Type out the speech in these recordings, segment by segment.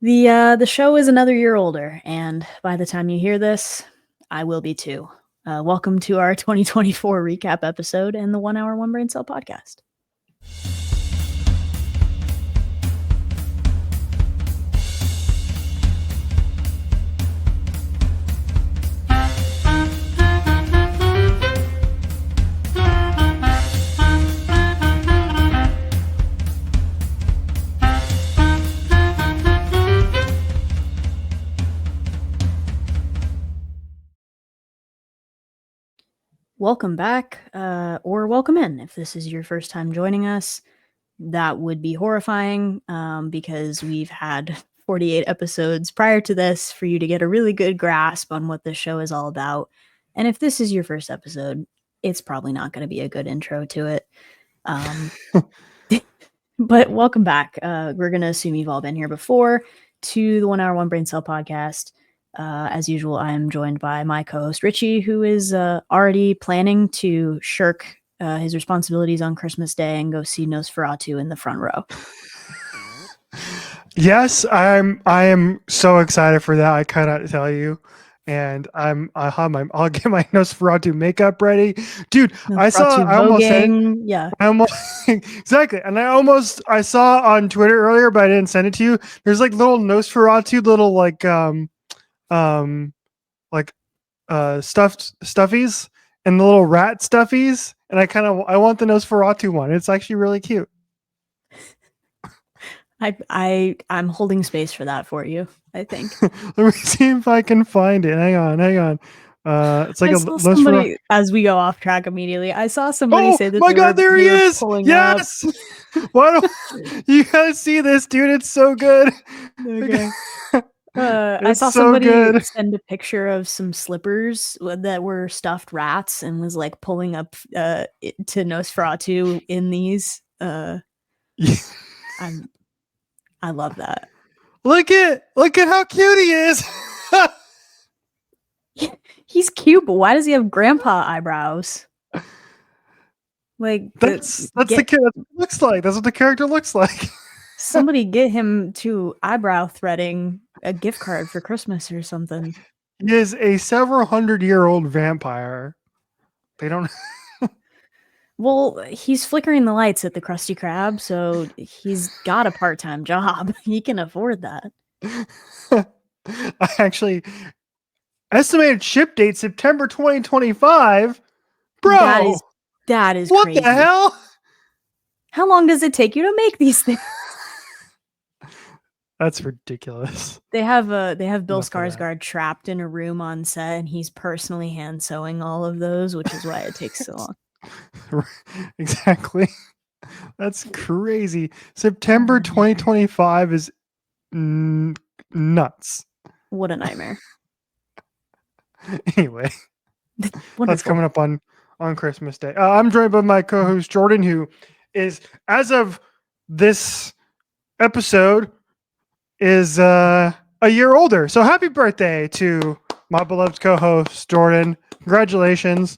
The show is another year older, and by the time you hear this, I will be too. Welcome to our 2024 recap episode and the 1 hour One Brain Cell podcast. Welcome back, or welcome in. If this is your first time joining us, that would be horrifying because we've had 48 episodes prior to this for you to get a really good grasp on what this show is all about. And if this is your first episode, it's probably not going to be a good intro to it. But welcome back. We're going to assume you've all been here before to the 1 hour One Brain Cell podcast. As usual, I am joined by my co-host Richie, who is already planning to shirk his responsibilities on Christmas Day and go see Nosferatu in the front row. Yes, I am so excited for that. I cannot tell you. And I'll get my Nosferatu makeup ready, dude. Exactly. And I saw on Twitter earlier, but I didn't send it to you. There's like little Nosferatu, little stuffed stuffies and the little rat stuffies. And I want the Nosferatu one. It's actually really cute. I'm holding space for that for you, I think. Let me see if I can find it. Hang on. It's like somebody, as we go off track immediately, I saw somebody say that. Oh my god, there he is! Yes! Why don't you guys see this, dude? It's so good. Okay. I saw somebody send a picture of some slippers that were stuffed rats and was like pulling up to Nosferatu in these. I love that. Look at how cute he is. He's cute, but why does he have grandpa eyebrows? Like that's the kid looks like. That's what the character looks like. Somebody get him to eyebrow threading a gift card for Christmas or something. He is a several 100-year-old vampire. They don't. Well, he's flickering the lights at the Krusty Krab, so he's got a part-time job. He can afford that. I actually estimated ship date September 2025. Bro, that is what crazy. The hell? How long does it take you to make these things? That's ridiculous. They have Bill Skarsgård trapped in a room on set, and he's personally hand sewing all of those, which is why it takes so long. Exactly. That's crazy. September 2025 is nuts. What a nightmare. Anyway, that's coming up on Christmas Day. I'm joined by my co-host Jordan, who is, as of this episode, is a year older. So happy birthday to my beloved co-host Jordan. Congratulations.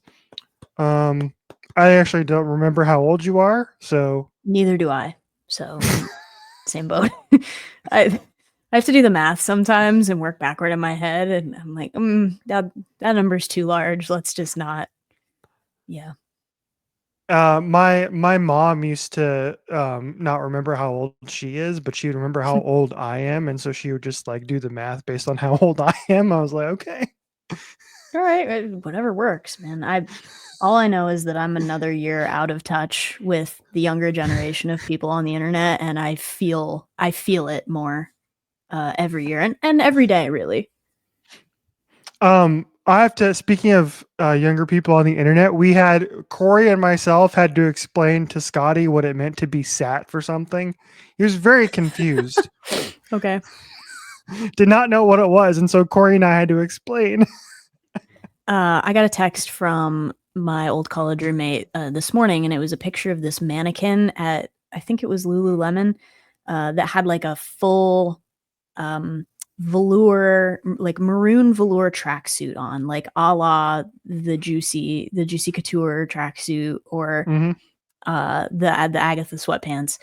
I actually don't remember how old you are, so neither do I. So same boat. I have to do the math sometimes and work backward in my head, and I'm like, that number's too large. Let's just not. Yeah. My mom used to not remember how old she is, but she would remember how old I am, and so she would just like do the math based on how old I am. I was like, okay, all right, whatever works, man. All I know is that I'm another year out of touch with the younger generation of people on the internet, and I feel it more every year and every day, really. I have to, speaking of younger people on the internet, Corey and myself had to explain to Scotty what it meant to be sat for something. He was very confused. Okay. Did not know what it was. And so Corey and I had to explain. I got a text from my old college roommate this morning, and it was a picture of this mannequin at, I think it was Lululemon, that had like a full velour, like maroon velour tracksuit on, like a la the Juicy Couture tracksuit or the Agatha sweatpants.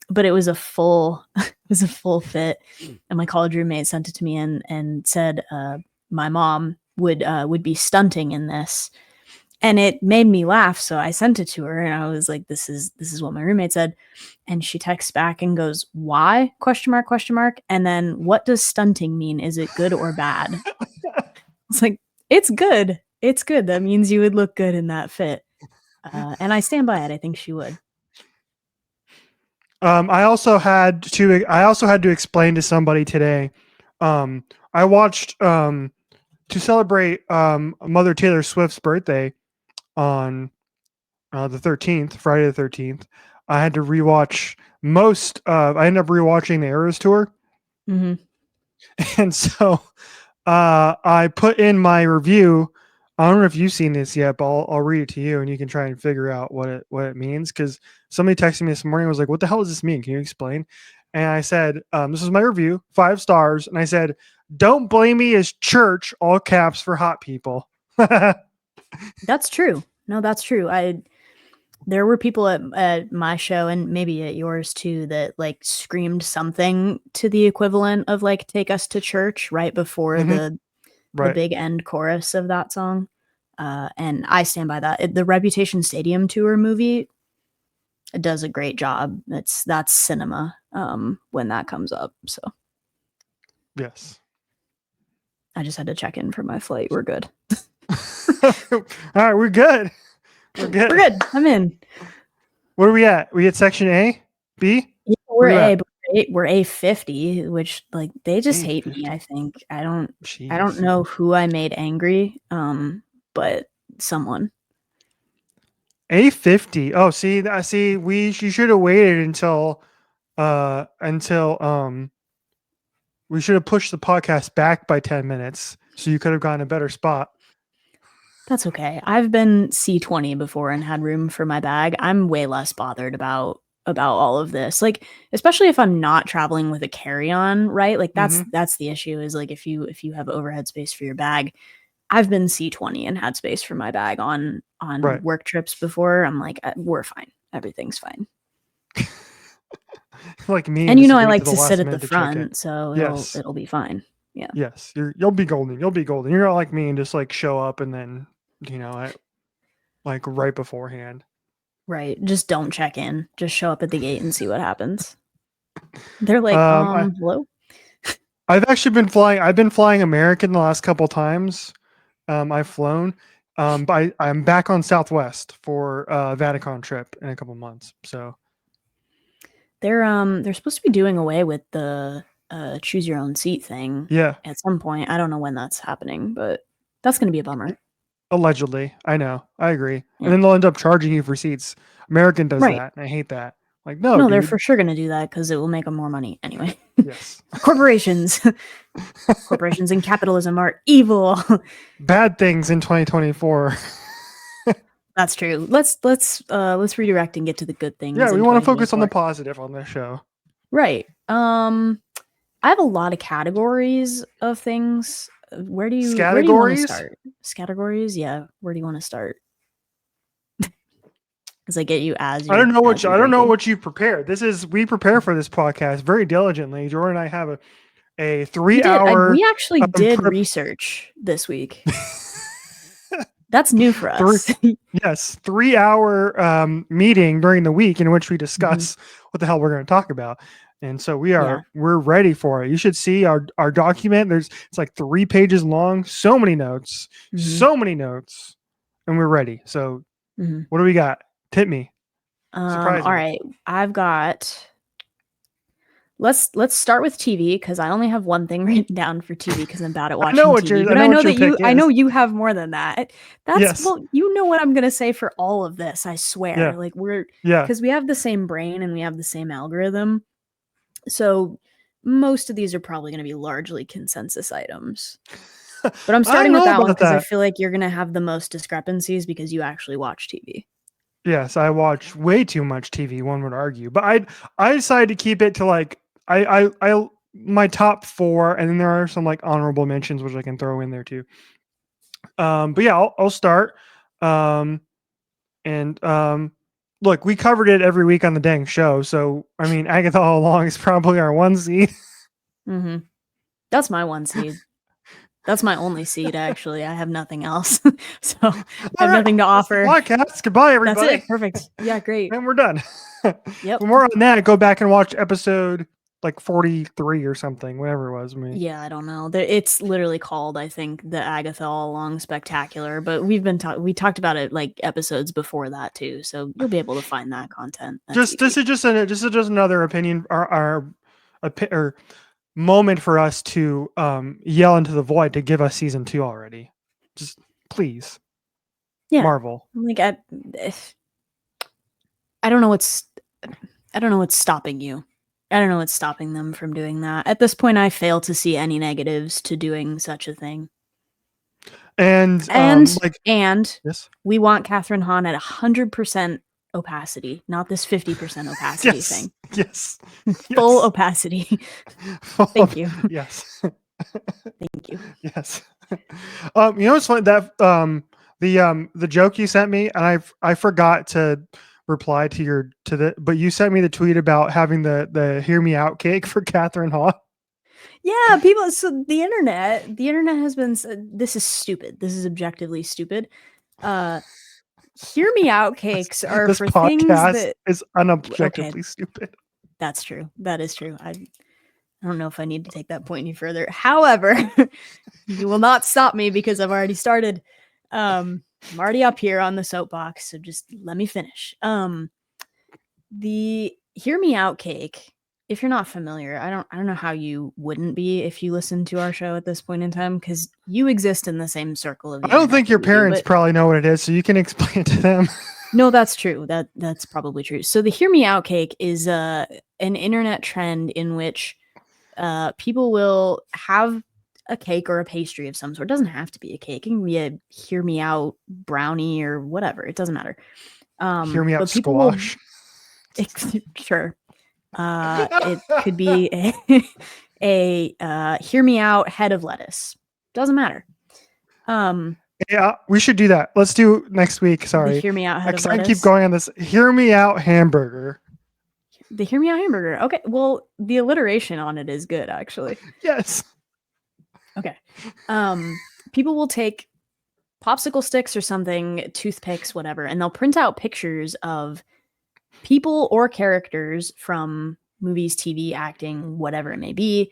but it was a full it was a full fit, and my college roommate sent it to me and said my mom would be stunting in this, and it made me laugh, so I sent it to her and I was like, this is what my roommate said, and she texts back and goes, why, question mark, question mark, and then, what does stunting mean, is it good or bad? It's like, it's good, it's good, that means you would look good in that fit. And I stand by it. I think she would. I also had to explain to somebody today. I watched to celebrate Mother Taylor Swift's birthday on the 13th, Friday the 13th. I had to rewatch most. I ended up rewatching the Eras tour, Mm-hmm. and so I put in my review. I don't know if you've seen this yet, but I'll read it to you, and you can try and figure out what it means. Because somebody texted me this morning, was like, "What the hell does this mean? Can you explain?" And I said, "This is my review, 5 stars." And I said, "Don't blame me as church, all caps for hot people." That's true. No, that's true. There were people at my show and maybe at yours too that like screamed something to the equivalent of like "Take Us to Church" right before Mm-hmm. the Right. big end chorus of that song. And I stand by that. The Reputation Stadium tour movie does a great job. That's cinema when that comes up. So Yes. I just had to check in for my flight. We're good. All right, we're good. We're good. We're good. I'm in. What are we at? We at section A? B? Yeah, Where we're you A, at? but we're A50, which like they just hate me, A50. I think. I don't Jeez. know who I made angry, but someone. A50. Oh, see, you should have waited until we should have pushed the podcast back by 10 minutes so you could have gotten a better spot. That's okay. I've been C20 before and had room for my bag. I'm way less bothered about all of this. Like, especially if I'm not traveling with a carry-on, right? Like Mm-hmm. that's the issue is like if you have overhead space for your bag. I've been C20 and had space for my bag on Right. work trips before. I'm like, we're fine. Everything's fine. Like me, And just I wait like to the to sit last at the minute to check in. front, so Yes. it'll be fine. Yeah. Yes. You'll be golden. You'll be golden. You're not like me and just like show up and then, like right beforehand. Right. Just don't check in. Just show up at the gate and see what happens. They're like, I, hello? I've actually been flying. I've been flying American the last couple times. I've flown. But I'm back on Southwest for Vatican trip in a couple months. So They're supposed to be doing away with the choose your own seat thing yeah, at some point. I don't know when that's happening, but that's gonna be a bummer. allegedly, I know. I agree. And Yeah. then they'll end up charging you for seats. American does Right. that, and I hate that. Like, no, No, they're for dude. sure gonna do that because it will make them more money anyway. Yes. Corporations. Corporations and capitalism are evil. Bad things in 2024. That's true. Let's redirect and get to the good things Yeah, we in want to focus on the 2024. positive on this show. Right. I have a lot of categories of things. Where do you want to Categories? start? Categories? Yeah. Where do you want to start? Because I get you as I don't know as you're I don't know drinking. what you prepared. We prepare for this podcast very diligently. Jordan and I have a 3-hour We actually did prep research this week. That's new for three, us. yes, 3-hour meeting during the week in which we Mhm. discuss what the hell we're going to talk about. And so Yeah. we're ready for it. You should see our document. It's like 3 pages long, so many notes, Mhm. and we're ready. So Mhm. what do we got? Tip me. Surprise All me. right. I've got let's start with TV because I only have one thing written down for TV because I'm bad at I know watching what TV. But I I know know what your that pick I is. know you have more than that. That's Yes. well, you know what I'm gonna say for all of this. I swear. Yeah. Like Yeah. because we have the same brain and we have the same algorithm. So most of these are probably gonna be largely consensus items. But I'm I don't starting with know that one about because I that. feel like you're gonna have the most discrepancies because you actually watch TV. Yes, I watch way too much TV, one would argue. But I decided to keep it to like I my top 4, and then there are some like honorable mentions which I can throw in there too. But yeah, I'll start. And look, we covered it every week on the dang show. So, I mean, Agatha all along is probably our 1 seed. Mm-hmm. That's my 1 seed. That's my only seed, actually. I have nothing else. So I have nothing to offer. That's the podcast. Goodbye, everybody. That's it. Perfect. Yeah, great. And we're done. Yep. For more on that, go back and watch episode like 43 or something, whatever it was. Yeah, I don't know. It's literally called, I think, the Agatha All Along Spectacular, but we talked about it like episodes before that too, so you'll be able to find that content. This is just another opinion or moment for us to yell into the void to give us season 2 already. Just please, Marvel. Like I don't know what's stopping you. I don't know what's stopping them from doing that. At this point, I fail to see any negatives to doing such a thing. And yes, we want Catherine Hahn at 100% opacity, not this 50% opacity thing. Yes. Full opacity. Thank you. Yes. Thank you. Yes. You know what's funny? That the joke you sent me, and I forgot to reply to but you sent me the tweet about having the hear me out cake for Catherine Hahn. Yeah, people. So the internet has been. This is stupid. This is objectively stupid. Hear me out cakes are this for podcast things that is unobjectively stupid. That's true. That is true. I don't know if I need to take that point any further. However, you will not stop me because I've already started. I'm already up here on the soapbox, so just let me finish. The hear me out cake. If you're not familiar, I don't know how you wouldn't be if you listen to our show at this point in time, because you exist in the same circle of. I don't think your parents probably know what it is, so you can explain it to them. No, that's true. That's probably true. So the hear me out cake is an internet trend in which people will have a cake or a pastry of some sort. It doesn't have to be a cake. It can be a hear me out brownie or whatever. It doesn't matter. Hear me out squash. Sure. It could be a hear me out head of lettuce. Doesn't matter. Yeah, we should do that. Let's do next week. Sorry. The hear me out head of lettuce. I keep going on this. Hear me out hamburger. The hear me out hamburger. Okay. Well, the alliteration on it is good, actually. Yes. Okay. People will take popsicle sticks or something, toothpicks, whatever, and they'll print out pictures of people or characters from movies, TV, acting, whatever it may be.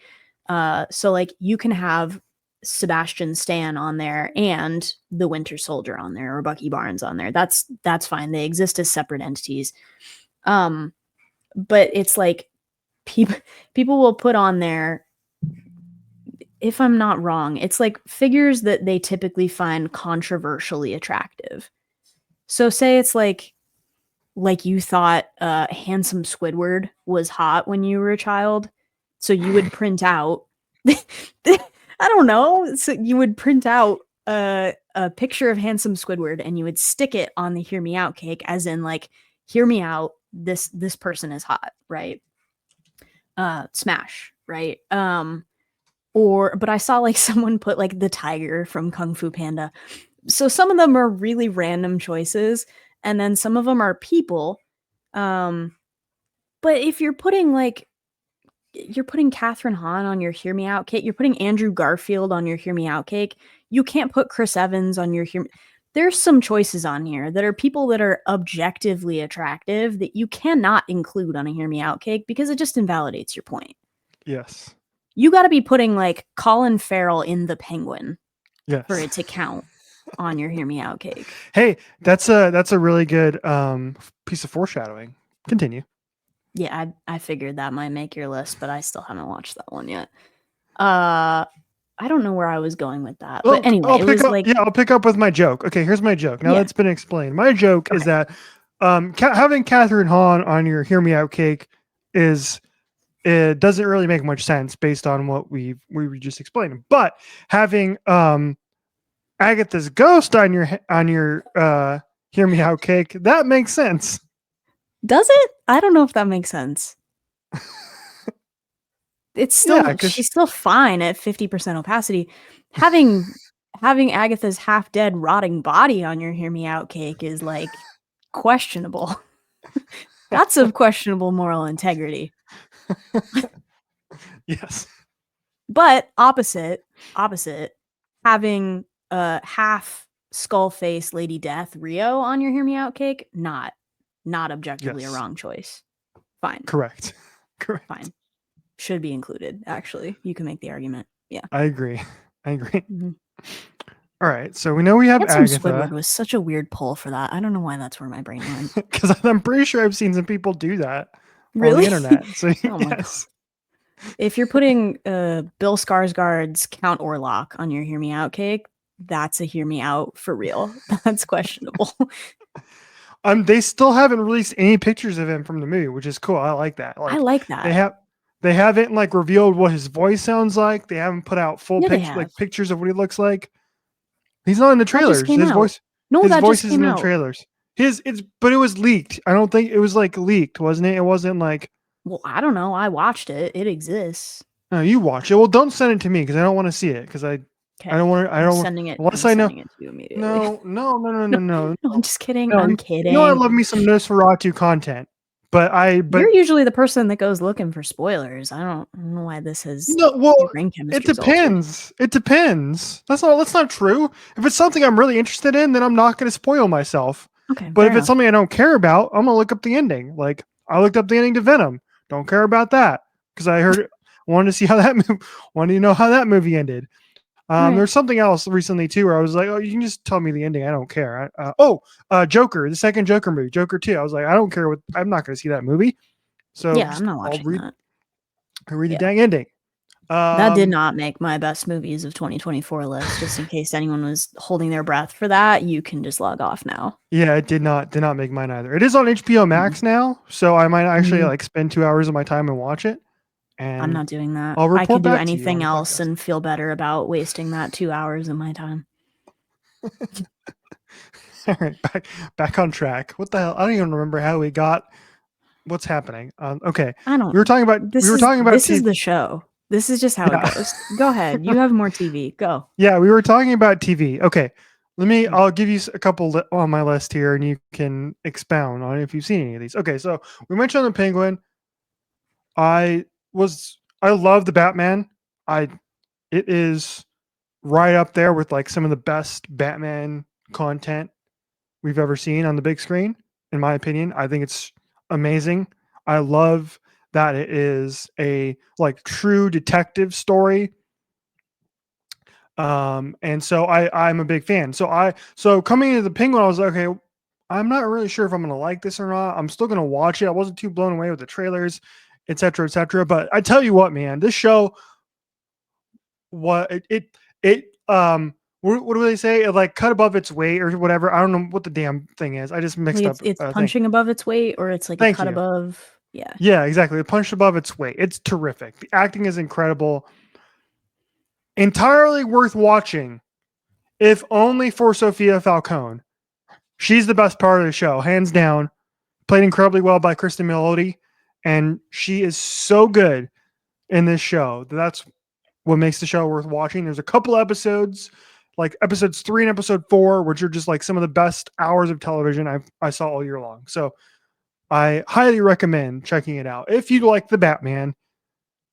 So like you can have Sebastian Stan on there and the Winter Soldier on there or Bucky Barnes on there. That's fine. They exist as separate entities. But it's like people will put on there, if I'm not wrong, it's like figures that they typically find controversially attractive. So say it's like you thought handsome Squidward was hot when you were a child. So you would print out, I don't know. So you would print out a picture of handsome Squidward and you would stick it on the hear me out cake, as in like, hear me out. This person is hot, right? Smash, right? But I saw like someone put like the tiger from Kung Fu Panda. So some of them are really random choices, and then some of them are people. But if you're putting Catherine Hahn on your hear me out cake, you're putting Andrew Garfield on your hear me out cake, you can't put Chris Evans on your There's some choices on here that are people that are objectively attractive that you cannot include on a hear me out cake because it just invalidates your point. Yes. You got to be putting like Colin Farrell in The Penguin for it to count on your hear me out cake. Hey, that's a really good piece of foreshadowing. Continue. Yeah, I figured that might make your list, but I still haven't watched that one yet. I don't know where I was going with that. But anyway, I'll pick up with my joke. Okay, here's my joke. Now that's been explained. My joke is that having Catherine Hahn on your hear me out cake it doesn't really make much sense based on what we just explained. But having Agatha's ghost on your hear me out cake, that makes sense. Does it? I don't know if that makes sense. It's still she's still fine at 50% opacity. Having Agatha's half dead rotting body on your hear me out cake is like questionable. That's of questionable moral integrity. Yes. But opposite, having a half skull face Lady Death Rio on your Hear Me Out cake, not objectively a Yes. wrong choice. Fine. Correct. Correct. Fine. Should be included, actually. You can make the argument. Yeah. I agree. I agree. Mm-hmm. All right. So we know we have Handsome Agatha. Squidward was such a weird pull for that. I don't know why that's where my brain went. Because I'm pretty sure I've seen some people do that on Really? the internet. So Oh my yes. god. If you're putting Bill Skarsgård's Count Orlok on your Hear Me Out cake, that's a Hear Me Out for real. That's questionable. They still haven't released any pictures of him from the movie, which is cool. I like that. I Like like that. they haven't like revealed what his voice sounds like. They haven't put out full Yeah, they picture have. like pictures of what he looks like. He's not in the That just trailers. came His out. voice No, his that voice just isn't came in the out. trailers. But it was leaked. I don't think it was like leaked, wasn't it? It wasn't like Well, I don't know. I watched it. It exists. no, you watch it. Well, don't send it to me because I don't want to see it because I Okay. don't want to. I I'm don't want sending it. unless I'm I know. sending it to you immediately. No, no, no, no, No, no, no, no, I'm just kidding. no. I'm You kidding. know I love me some Nosferatu content, but You're usually the person that goes looking for spoilers. I don't know why this has no. Well, your brain it chemistry's altered. depends. It depends. That's not true. If it's something I'm really interested in, then I'm not going to spoil myself. Okay, But fair if it's enough. something I don't care about, I'm gonna look up the ending. Like I looked up the ending to Venom. Don't care about that because I heard wanted to see how that wanted to know how that movie ended. Right. There's something else recently too where I was like, oh, you can just tell me the ending. I don't care. Joker, the second Joker movie, Joker 2. I was like, I don't care what. I'm not going to see that movie. So Yeah, I'm not watching that. I'll read the Yeah. dang ending. That did not make my best movies of 2024 list. Just in case anyone was holding their breath for that, you can just log off now. Yeah, it did not make mine either. It is on HBO Max now, so I might actually like spend 2 hours of my time and watch it. And I'm not doing that. I'll report I could do back to you on anything the else podcast. and feel better about wasting that 2 hours of my time. All right, back on track. What the hell? I don't even remember how we got. What's happening? Okay, I don't. We were talking about. This is the show. This is just how it goes. Go ahead. You have more TV. Go. Yeah, we were talking about TV. Okay, Mhm. I'll give you a couple on my list here, and you can expound on it if you've seen any of these. Okay, so we mentioned the Penguin. I love the Batman. It is right up there with like some of the best Batman content we've ever seen on the big screen. In my opinion, I think it's amazing. I love that it is a like true detective story. And so I'm a big fan. So coming into the Penguin, I was like, okay, I'm not really sure if I'm gonna like this or not. I'm still gonna watch it. I wasn't too blown away with the trailers, etc., etc. But I tell you what, man, this show, what what do they say? It like cut above its weight or whatever. I don't know what the damn thing is. I just mixed Like up. it's Thing. punching above its weight, or it's like a Thank cut you. above. Yeah. Yeah, exactly. It punched above its weight. It's terrific. The acting is incredible. Entirely worth watching, if only for Sophia Falcone. She's the best part of the show, hands down. Played incredibly well by Kristen Milioti, and she is so good in this show. That's what makes the show worth watching. There's a couple episodes, like episodes 3 and episode 4, which are just like some of the best hours of television I saw all year long. So I highly recommend checking it out. If you like the Batman,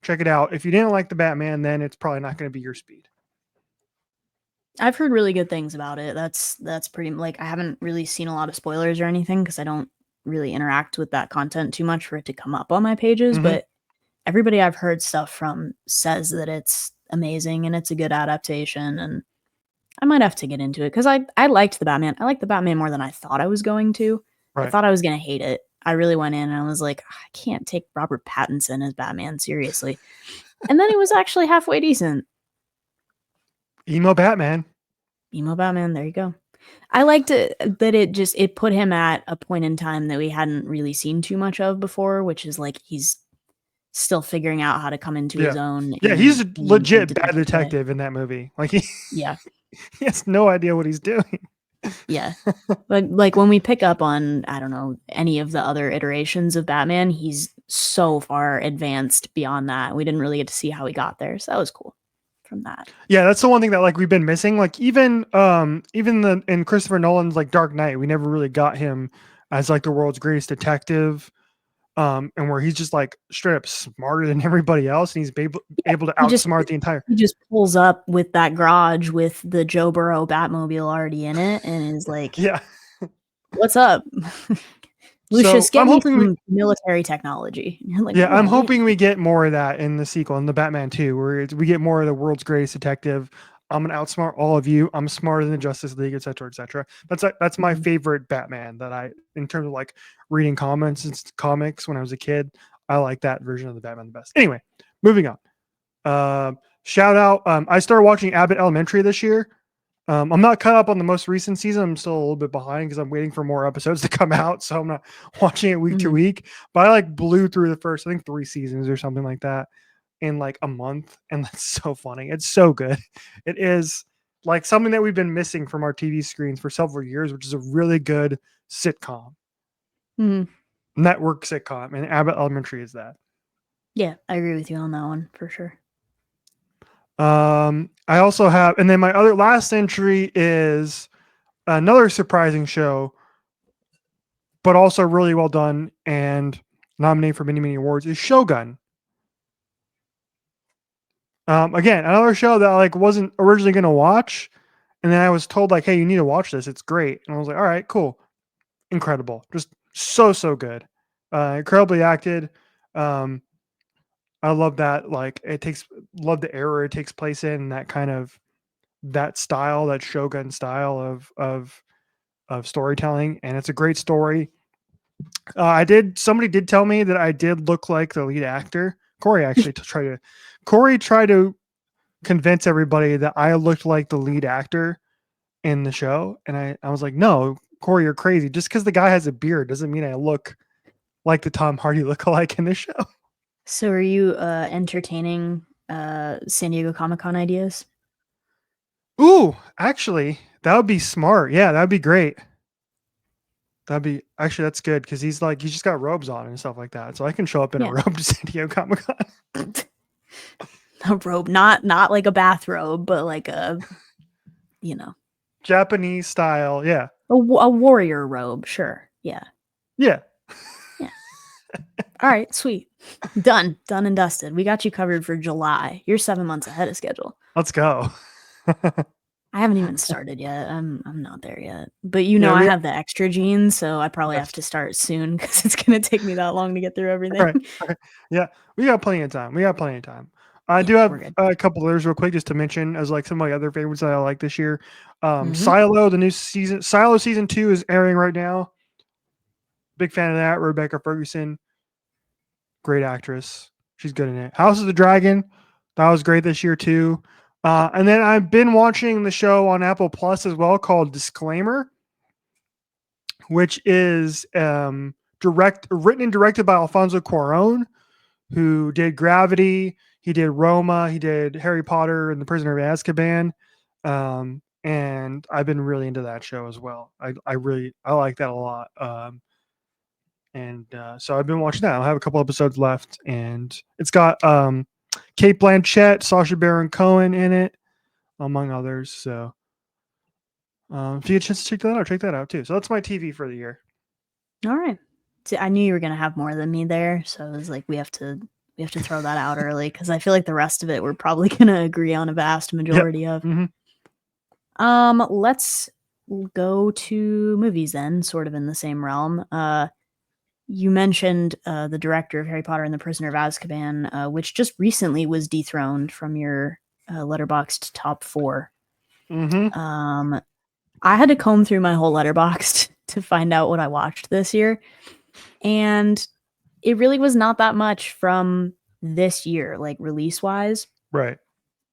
check it out. If you didn't like the Batman, then it's probably not going to be your speed. I've heard really good things about it. That's pretty like I haven't really seen a lot of spoilers or anything because I don't really interact with that content too much for it to come up on my pages, but everybody I've heard stuff from says that it's amazing and it's a good adaptation, and I might have to get into it because I liked the Batman. I liked the Batman more than I thought I was going to. I Right. thought I was going to hate it. I really went in and I was like, I can't take Robert Pattinson as Batman seriously. And then it was actually halfway decent. Emo Batman. Emo Batman, there you go. I liked it that it put him at a point in time that we hadn't really seen too much of before, which is like he's still figuring out how to come into his own. Yeah, he's a legit bad detective in that movie. Like he has no idea what he's doing. Yeah. But like when we pick up on, I don't know, any of the other iterations of Batman, he's so far advanced beyond that. We didn't really get to see how he got there. So that was cool from that. Yeah, that's the one thing that like we've been missing. Like even in Christopher Nolan's like Dark Knight, we never really got him as like the world's greatest detective, and where he's just like straight up smarter than everybody else, and he's able to He just outsmart the entire. he just pulls up with that garage with the Joe Burrow Batmobile already in it, and is like, Yeah. "What's up, So Lucius? Get I'm me hoping some military technology." And you're like, Yeah, "Oh, I'm yeah." hoping we get more of that in the sequel, in the Batman 2, where we get more of the world's greatest detective. I'm gonna outsmart all of you. I'm smarter than the Justice League, et cetera, et cetera. That's my Mhm. favorite Batman that in terms of like reading comics when I was a kid. I like that version of the Batman the best. Anyway, moving on. Shout out. I started watching Abbott Elementary this year. I'm not caught up on the most recent season. I'm still a little bit behind because I'm waiting for more episodes to come out. So I'm not watching it week to Mhm. week. But I like blew through the first, I think 3 seasons or something like that in like a month. And that's so funny. It's so good. It is like something that we've been missing from our TV screens for several years, which is a really good sitcom, Mhm. network sitcom. And Abbott Elementary is that. Yeah, I agree with you on that one for sure. I also have, and then my other last entry is another surprising show, but also really well done and nominated for many, many awards, is Shogun. Again, another show that I like wasn't originally going to watch, and then I was told like, "Hey, you need to watch this. It's great." And I was like, "All right, cool, incredible, just so good, incredibly acted." Um, I love that. Like, love the era it takes place in, that kind of that style, that Shogun style of storytelling, and it's a great story. Somebody did tell me that I did look like the lead actor. Corey tried to convince everybody that I looked like the lead actor in the show. And I was like, no, Corey, you're crazy. Just because the guy has a beard doesn't mean I look like the Tom Hardy lookalike in the show. So, are you entertaining San Diego Comic-Con ideas? Ooh, actually, that would be smart. Yeah, that'd be great. That's good because he's just got robes on and stuff like that. So I can show up in a Yeah, robe to San Diego Comic Con. a robe, not like a bathrobe, but like a, you know, Japanese style. Yeah. a warrior robe. Sure. Yeah. Yeah. Yeah. All right. Sweet. Done. Done and dusted. We got you covered for July. You're 7 months ahead of schedule. Let's go. I haven't even started yet. I'm not there yet. But Yeah, I we have the extra genes, so I probably have yes. to start soon because it's gonna take me that long to get through All everything. right. All right. Yeah, we got plenty of time. I Yeah, do we're have good. a couple others real quick just to mention as like some of my other favorites that I like this year. Mm-hmm. Silo, the new season, Silo season 2 is airing right now. Big fan of that. Rebecca Ferguson, great actress. She's good in it. House of the Dragon, that was great this year too. And then I've been watching the show on Apple Plus as well called Disclaimer, which is written and directed by Alfonso Cuarón, who did Gravity, he did Roma, he did Harry Potter and the Prisoner of Azkaban. And I've been really into that show as well. I like that a lot. So I've been watching that. I have a couple episodes left, and it's got Kate Blanchett, Sacha Baron Cohen in it, among others. So if you get a chance to check that out too. So that's my TV for the year. All right. See, I knew you were gonna have more than me there, so I was like, we have to throw that out early because I feel like the rest of it we're probably gonna agree on a vast Yep. majority of. Mm-hmm. Let's go to movies then, sort of in the same realm. You mentioned the director of Harry Potter and the Prisoner of Azkaban, which just recently was dethroned from your letterboxed top 4. Mm-hmm. I had to comb through my whole letterboxed to find out what I watched this year, and it really was not that much from this year, like release wise. Right.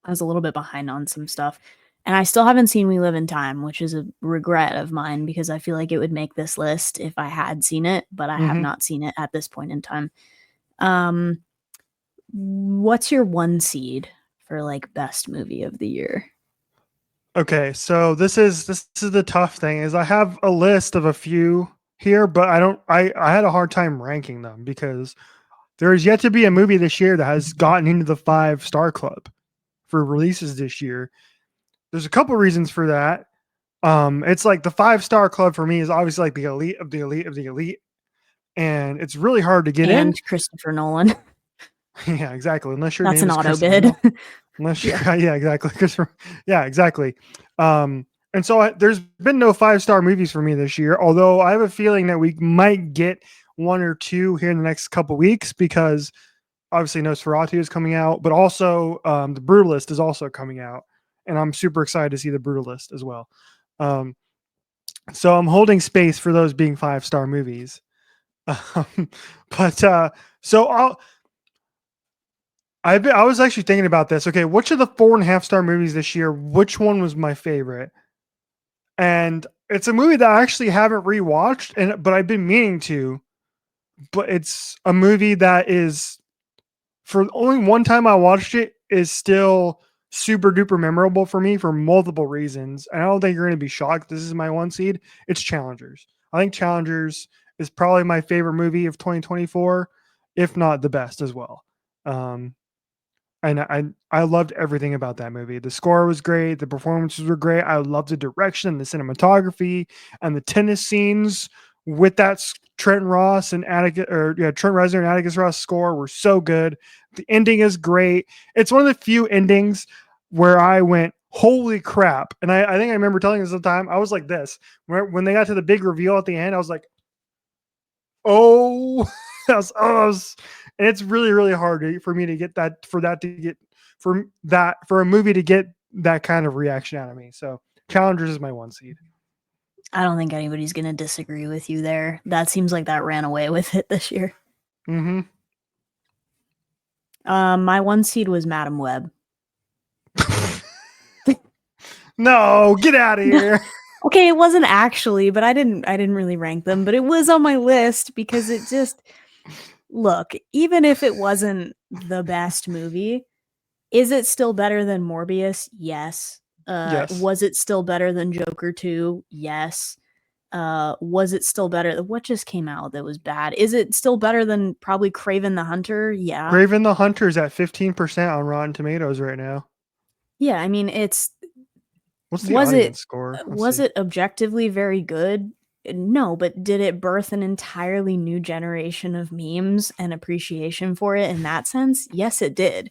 I was a little bit behind on some stuff. And I still haven't seen We Live in Time, which is a regret of mine because I feel like it would make this list if I had seen it, but I have Mm-hmm. not seen it at this point in time. Um, what's your one seed for like best movie of the year? Okay, so this is the tough thing is I have a list of a few here, but I had a hard time ranking them because there is yet to be a movie this year that has gotten into the 5-star club for releases this year. There's a couple reasons for that. It's like the 5-star club for me is obviously like the elite of the elite of the elite, and it's really hard to get in. And Christopher Nolan. Yeah, exactly. Unless your That's name an is auto Christopher bid. Nolan. Unless you, Yeah. yeah, exactly. Christopher, yeah, exactly. And so there's been no 5-star movies for me this year. Although I have a feeling that we might get one or two here in the next couple weeks because obviously Nosferatu is coming out, but also the Brutalist is also coming out, and I'm super excited to see the Brutalist as well. Um, so I'm holding space for those being 5-star movies. Um, but so I was actually thinking about this. Okay, which of the 4.5-star movies this year? Which one was my favorite? And it's a movie that I actually haven't rewatched, but I've been meaning to. But it's a movie that is, for only one time I watched it, is still super duper memorable for me for multiple reasons. And I don't think you're going to be shocked. This is my one seed. It's Challengers. I think Challengers is probably my favorite movie of 2024, if not the best as well. Um, and I loved everything about that movie. The score was great, the performances were great. I loved the direction, the cinematography, and the tennis scenes with that Trent Ross and Atticus, or yeah, Trent Reznor and Atticus Ross score were so good. The ending is great. It's one of the few endings where I went, "Holy crap!" And I think I remember telling this at the time. I was like this when they got to the big reveal at the end. I was like, "Oh." And it's really really hard for me to get that for a movie to get that kind of reaction out of me. So Challengers is my one seed. I don't think anybody's going to disagree with you there. That seems like that ran away with it this year. Mm-hmm. My one seed was Madam Web. No, get out of here. Okay, it wasn't actually, but I didn't really rank them, but it was on my list because it just, look, even if it wasn't the best movie, is it still better than Morbius? Yes. Yes. Was it still better than Joker 2? Yes. Was it still better? What just came out that was bad? Is it still better than probably Craven the Hunter? Yeah. Graven the Hunter's at 15% on Rotten Tomatoes right now. Yeah, I mean, it's What's the was audience it score? Let's was see. it objectively very good? No, but did it birth an entirely new generation of memes and appreciation for it in that sense? Yes, it did.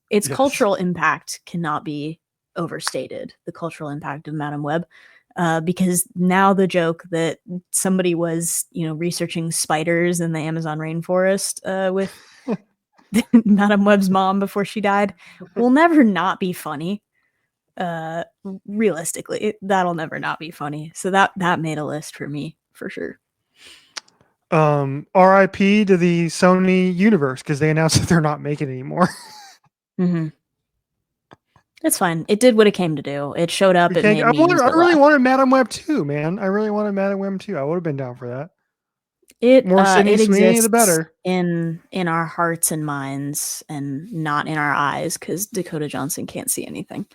Its Yes. cultural impact cannot be overstated. The cultural impact of Madame Web, because now the joke that somebody was, researching spiders in the Amazon rainforest with Madame Web's mom before she died will never not be funny. Uh, Realistically, that'll never not be funny. So that made a list for me for sure. RIP to the Sony universe because they announced that they're not making it anymore. Mm-hmm. It's fine. It did what it came to do. It showed up. It made memes. I It really left. wanted Madam Web too, man. I really wanted Madam Web too. I would have been down for that. It More Sydney it Sweeney, the exists better. in our hearts and minds, and not in our eyes, because Dakota Johnson can't see anything.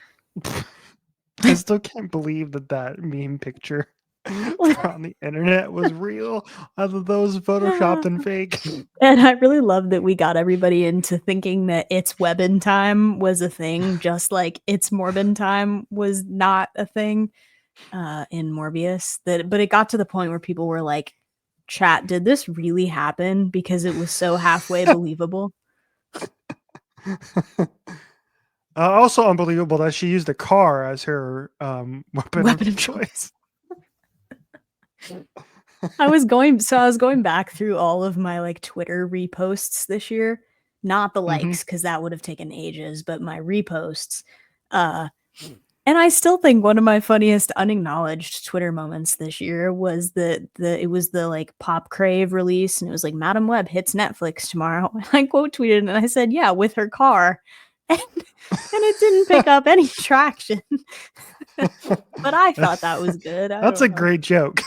I still can't believe that meme picture on the internet was real. Other those photoshopped and fake. And I really love that we got everybody into thinking that It's Webbin time was a thing, just like It's Morbin time was not a thing in Morbius. But it got to the point where people were like, "Chat, did this really happen?" Because it was so halfway believable. Also unbelievable that she used a car as her weapon Weapon of of choice. choice. I was going back through all of my like Twitter reposts this year, not the Mm-hmm. likes because that would have taken ages, but my reposts. Uh and I still think one of my funniest unacknowledged Twitter moments this year was the like Pop Crave release, and it was like Madam Web hits Netflix tomorrow. And I quote tweeted and I said, "Yeah, with her car." And it didn't pick up any traction. But I thought that was good. I That's don't a know. great joke.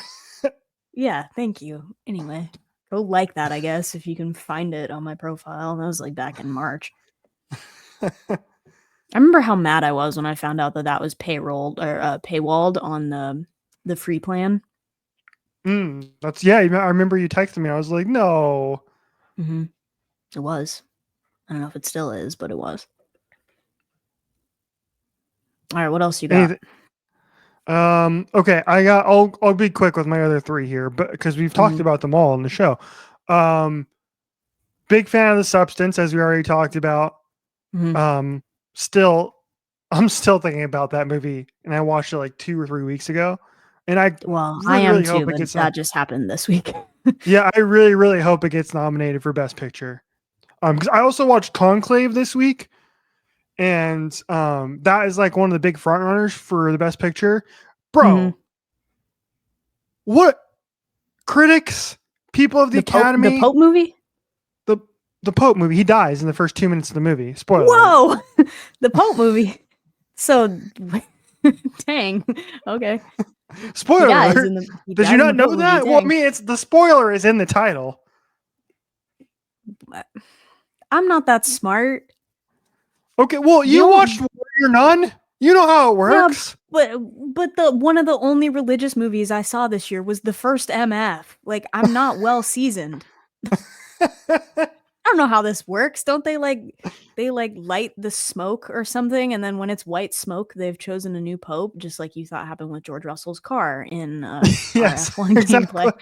Yeah, thank you. Anyway, go like that, I guess, if you can find it on my profile. And that was like back in March. I remember how mad I was when I found out that that was payrolled or paywalled on the free plan. That's yeah. I remember you texted me. I was like, no. Mm-hmm. It was. I don't know if it still is, but it was. All right, what else you got? Anything. Okay, I'll be quick with my other three here, but because we've talked about them all in the show. Um, big fan of The Substance, as we already talked about. Still, I'm still thinking about that movie, and I watched it like 2 or 3 weeks ago, and I I am really too, hope it but gets that just happened this week. yeah, I really hope it gets nominated for Best Picture. Because I also watched Conclave this week, and that is like one of the big front runners for the Best Picture. Bro, what critics, people of the The Academy, Pope movie? the the Pope movie, he dies in the first 2 minutes of the movie. Spoiler Whoa! alert. The Pope movie. So, dang. Okay. Spoiler alert. He Did you dies in not the Pope know movie. that? Well, I Dang. mean, it's the spoiler is in the title. I'm not that smart. Okay, well, you watched Warrior Nun. You know how it Yeah, works. but the one of the only religious movies I saw this year was the first MF. Like, I'm not well seasoned. I don't know how this works. Don't they like light the smoke or something, and then when it's white smoke, they've chosen a new pope, just like you thought happened with George Russell's car in our Yes, F1 exactly. gameplay.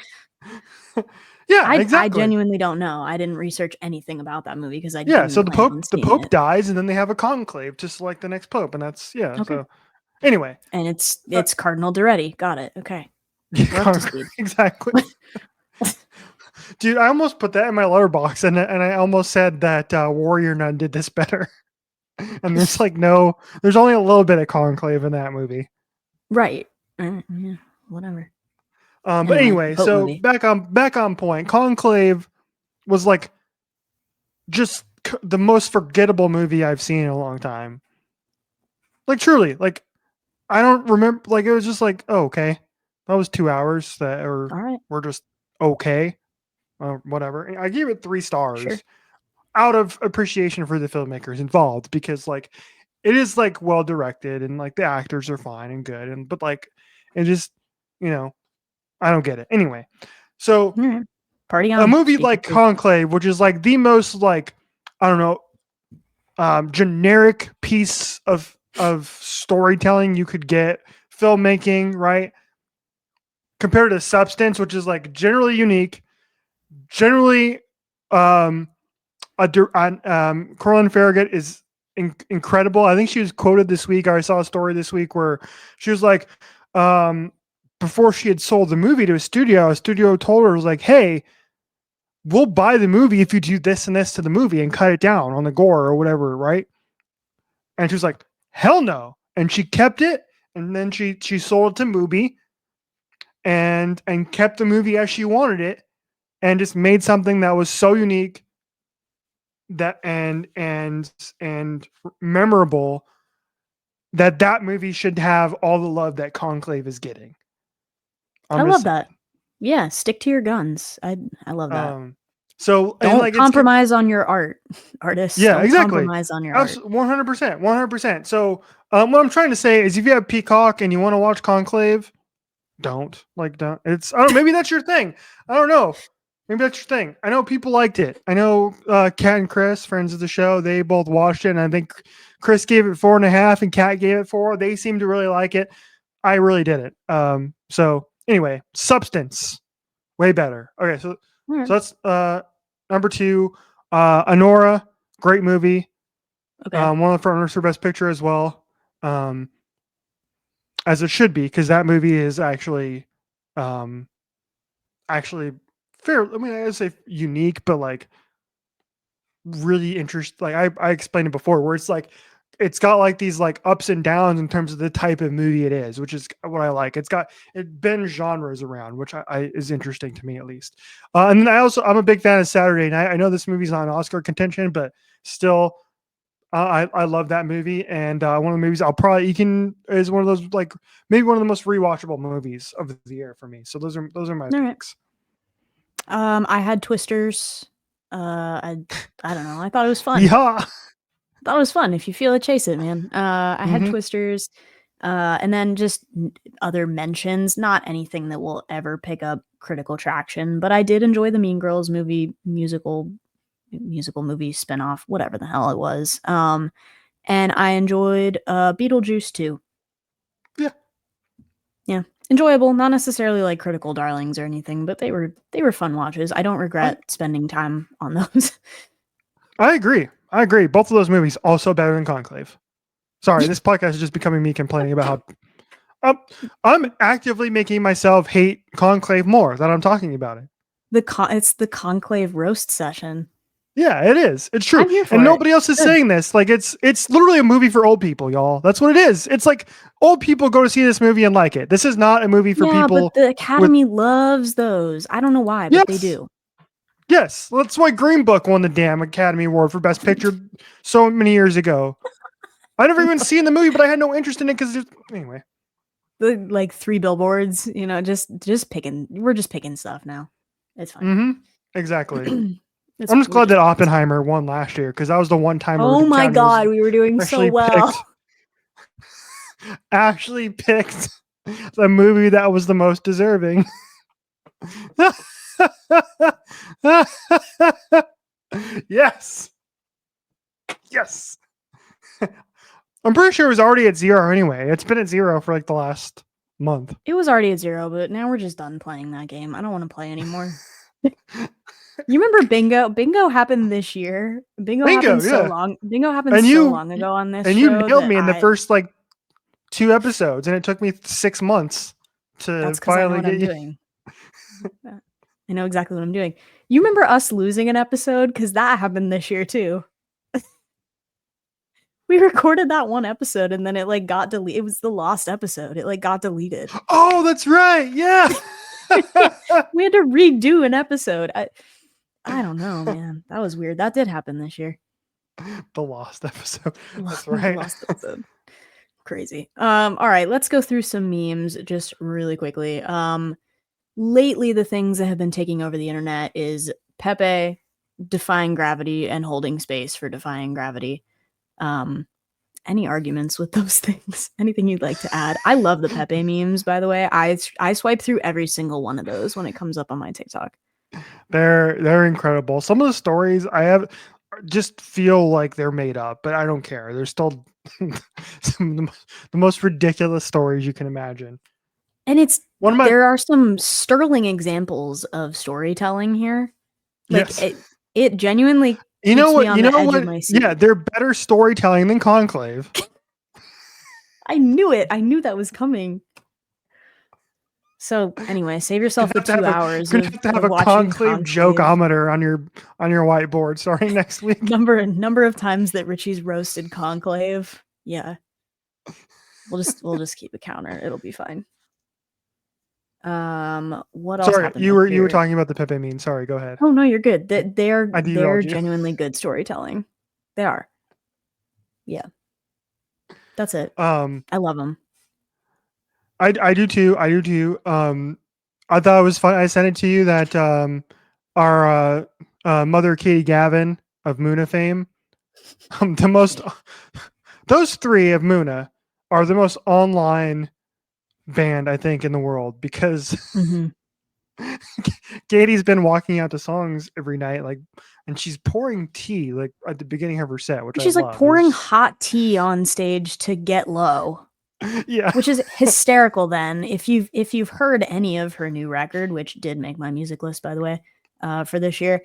Yeah, I exactly. genuinely don't know. I didn't research anything about that movie because I Yeah, didn't so plan on the seeing Pope it. dies, and then they have a conclave to select the next Pope, and that's yeah. Okay. So anyway, And it's Cardinal Duretti. Got it. Okay. We're up to speed. exactly. Dude, I almost put that in my letterbox, and I almost said that Warrior Nun did this better. And there's like there's only a little bit of conclave in that movie. Right. Yeah, whatever. But Anyway, anyway, Pope so movie. back on point. Conclave was like just the most forgettable movie I've seen in a long time. Like truly, like I don't remember. Like it was just like, oh, okay, that was 2 hours that All right. were just okay, whatever. And I gave it 3 stars Sure. out of appreciation for the filmmakers involved because like it is like well directed and like the actors are fine and good and but like it just you know I don't get it anyway. So All right. Party a on. movie Speak your like truth. Conclave, which is like the most like I don't know generic piece of storytelling you could get, filmmaking, right? Compared to Substance, which is like generally unique, generally Corlin Farragut is incredible. I think she was quoted this week. I saw a story this week where she was like, before she had sold the movie to a studio told her, was like, hey, we'll buy the movie if you do this and this to the movie and cut it down on the gore or whatever, right? And she was like, hell no. And she kept it, and then she sold it to Mubi and kept the movie as she wanted it and just made something that was so unique that and memorable that movie should have all the love that Conclave is getting. I I'm just love saying. that. Yeah, stick to your guns. I love that. So and Don't like it's compromise on your art, artists. yeah, Don't exactly. compromise on your art. Absolutely, 100%, 100%. So what I'm trying to say is, if you have Peacock and you want to watch Conclave, don't. It's I don't. Maybe that's your thing. I don't know. Maybe that's your thing. I know people liked it. I know Kat and Chris, friends of the show, they both watched it, and I think Chris gave it 4.5 and Kat gave it 4. They seem to really like it. I really didn't. So anyway, Substance, way better. Okay, Right. so that's number 2. Anora, great movie. Okay. One of the frontrunners for Best Picture as well. Um, as it should be, because that movie is um, actually fair. I mean, I would say unique, but like really interesting. Like I explained it before, where it's like it's got like these like ups and downs in terms of the type of movie it is, which is what I like. It bends genres around, which I is interesting to me at least. And then I'm a big fan of Saturday Night. I know this movie's on Oscar contention, but still. I love that movie, and one of the movies I'll probably is one of those like maybe one of the most rewatchable movies of the year for me. So those are my All right. picks. I had Twisters. I don't know. I thought it was fun. Yeah. Thought it was fun. If you feel it, chase it, man. I had Mm-hmm. Twisters. And then just other mentions, not anything that will ever pick up critical traction, but I did enjoy the Mean Girls musical movie spinoff, whatever the hell it was. And I enjoyed Beetlejuice too. Yeah. enjoyable, not necessarily like critical darlings or anything, but they were fun watches. I don't regret spending time on those. I agree. Both of those movies also better than Conclave. Sorry, this podcast is just becoming me complaining about how I'm actively making myself hate Conclave more than I'm talking about it. It's the Conclave roast session. Yeah, it is. It's true. I'm here for and it. Nobody else is saying this. Like it's literally a movie for old people, y'all. That's what it is. It's like old people go to see this movie and like it. This is not a movie for people. But the Academy loves those. I don't know why, but they do. Yes, that's why Green Book won the damn Academy Award for Best Picture so many years ago. I never even seen the movie, but I had no interest in it because anyway. The like 3 billboards, just picking. We're just picking stuff now. It's fine. Mm-hmm. Exactly. I'm just glad that Oppenheimer won last year because that was the one time. Oh my god, we were doing so well. Actually picked the movie that was the most deserving. Yes. I'm pretty sure it was already at 0 anyway. It's been at 0 for like the last month. It was already at 0, but now we're just done playing that game. I don't want to play anymore. You remember Bingo? Bingo happened this year. Bingo happened so long. Bingo happened so long ago on this show. And you nailed me in the first like 2 episodes, and it took me 6 months to finally get you. Doing. I know exactly what I'm doing. You remember us losing an episode? Because that happened this year too. We recorded that one episode and then it like got deleted. It was the lost episode. It like got deleted. Oh, that's right. Yeah. We had to redo an episode. I don't know, man. That was weird. That did happen this year. The lost episode. That's right. Lost episode. Crazy. All right, let's go through some memes just really quickly. Lately the things that have been taking over the internet is Pepe defying gravity and holding space for defying gravity. Any arguments with those things? Anything you'd like to add? I love the Pepe memes, by the way. I swipe through every single one of those when it comes up on my TikTok. They're incredible. Some of the stories I have just feel like they're made up, but I don't care. They're still some of the most ridiculous stories you can imagine. And there are some sterling examples of storytelling here. Like it genuinely. You know what? Yeah, they're better storytelling than Conclave. I knew it. I knew that was coming. So anyway, save yourself the 2 hours. You're gonna have to have a Conclave jokeometer on your whiteboard starting next week. Number of times that Richie's roasted Conclave. Yeah, we'll just keep a counter. It'll be fine. What else? Sorry, you were talking about the Pepe meme. Sorry, go ahead. Oh no, you're good. They're genuinely good storytelling. They are. Yeah. That's it. I love them. I do too. I thought it was fun. I sent it to you that our mother Katie Gavin of Muna fame, those 3 of Muna are the most online band I think in the world because Katie's been walking out to songs every night, like, and she's pouring tea like at the beginning of her set, which she's like pouring hot tea on stage to get low. Yeah, which is hysterical. Then if you've heard any of her new record, which did make my music list, by the way, for this year,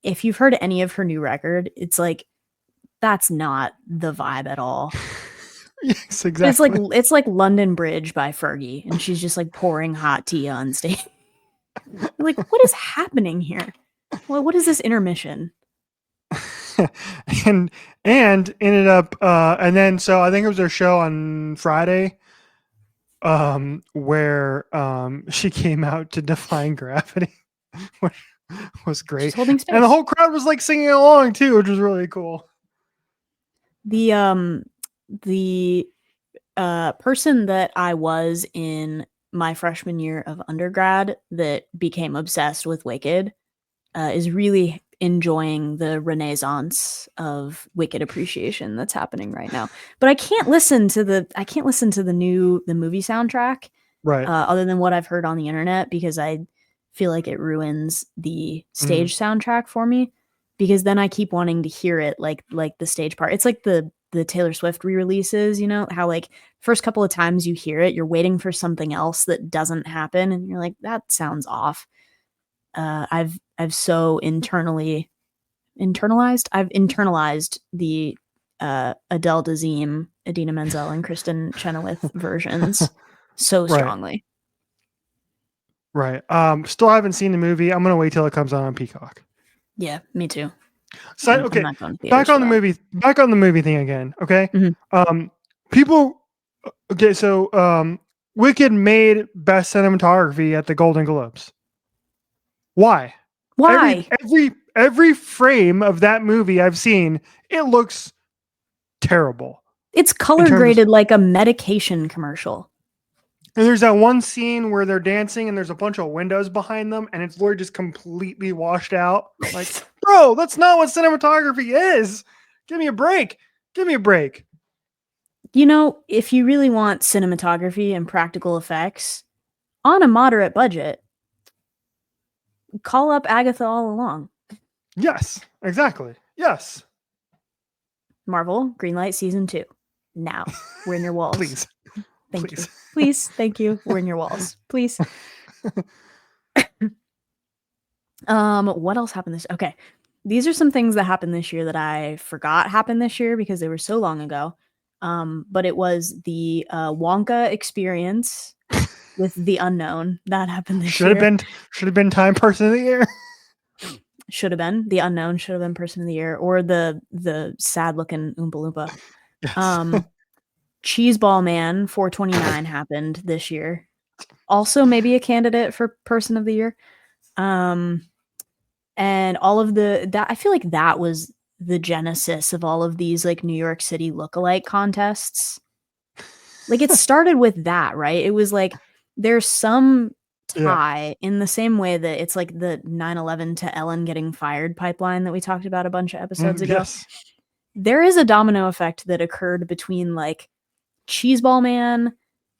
if you've heard any of her new record, it's like that's not the vibe at all. Yes, exactly. It's like London Bridge by Fergie, and she's just like pouring hot tea on stage. Like, what is happening here? Well, what is this intermission? and ended up and then so I think it was their show on Friday where she came out to Defying Gravity, which was great. She's holding space. And the whole crowd was like singing along too, which was really cool. The person that I was in my freshman year of undergrad that became obsessed with Wicked is really enjoying the renaissance of Wicked appreciation that's happening right now. But I can't listen to the movie soundtrack, right? Other than what I've heard on the internet, because I feel like it ruins the stage soundtrack for me. Because then I keep wanting to hear it, like the stage part. It's like the the Taylor Swift re-releases, you know, how like first couple of times you hear it, you're waiting for something else that doesn't happen and you're like, that sounds off. I've so internalized the Adele Dazeem, Idina Menzel, and Kristen Chenoweth versions so strongly. Right. Still haven't seen the movie. I'm gonna wait till it comes out on Peacock. Yeah, me too. So I'm okay, not going to back theaters on for the that. movie. Back on the movie thing again. Okay. Mhm. People. Okay, so Wicked made best cinematography at the Golden Globes. Why? Why? Every frame of that movie I've seen, it looks terrible. It's color graded like a medication commercial. And there's that one scene where they're dancing and there's a bunch of windows behind them and it's literally just completely washed out. Like, bro, that's not what cinematography is. Give me a break. Give me a break. You know, if you really want cinematography and practical effects on a moderate budget, call up Agatha all along. Yes, exactly. Yes. Marvel, Greenlight Season 2. Now. We're in your walls. Please. Thank you. Please. Thank you. We're in your walls. Please. What else happened this? Okay. These are some things that happened this year that I forgot happened this year because they were so long ago. But it was the Wonka experience with the unknown that happened this year. Should have been Time Person of the Year. Should have been the unknown. Should have been Person of the Year or the sad looking Oompa Loompa. Yes. Cheeseball Man 429 happened this year. Also, maybe a candidate for Person of the Year. And all of that I feel like that was the genesis of all of these like New York City lookalike contests. Like it started with that, right? It was like there's some tie in the same way that it's like the 9/11 to Ellen getting fired pipeline that we talked about a bunch of episodes ago. Yes. There is a domino effect that occurred between like Cheeseball Man,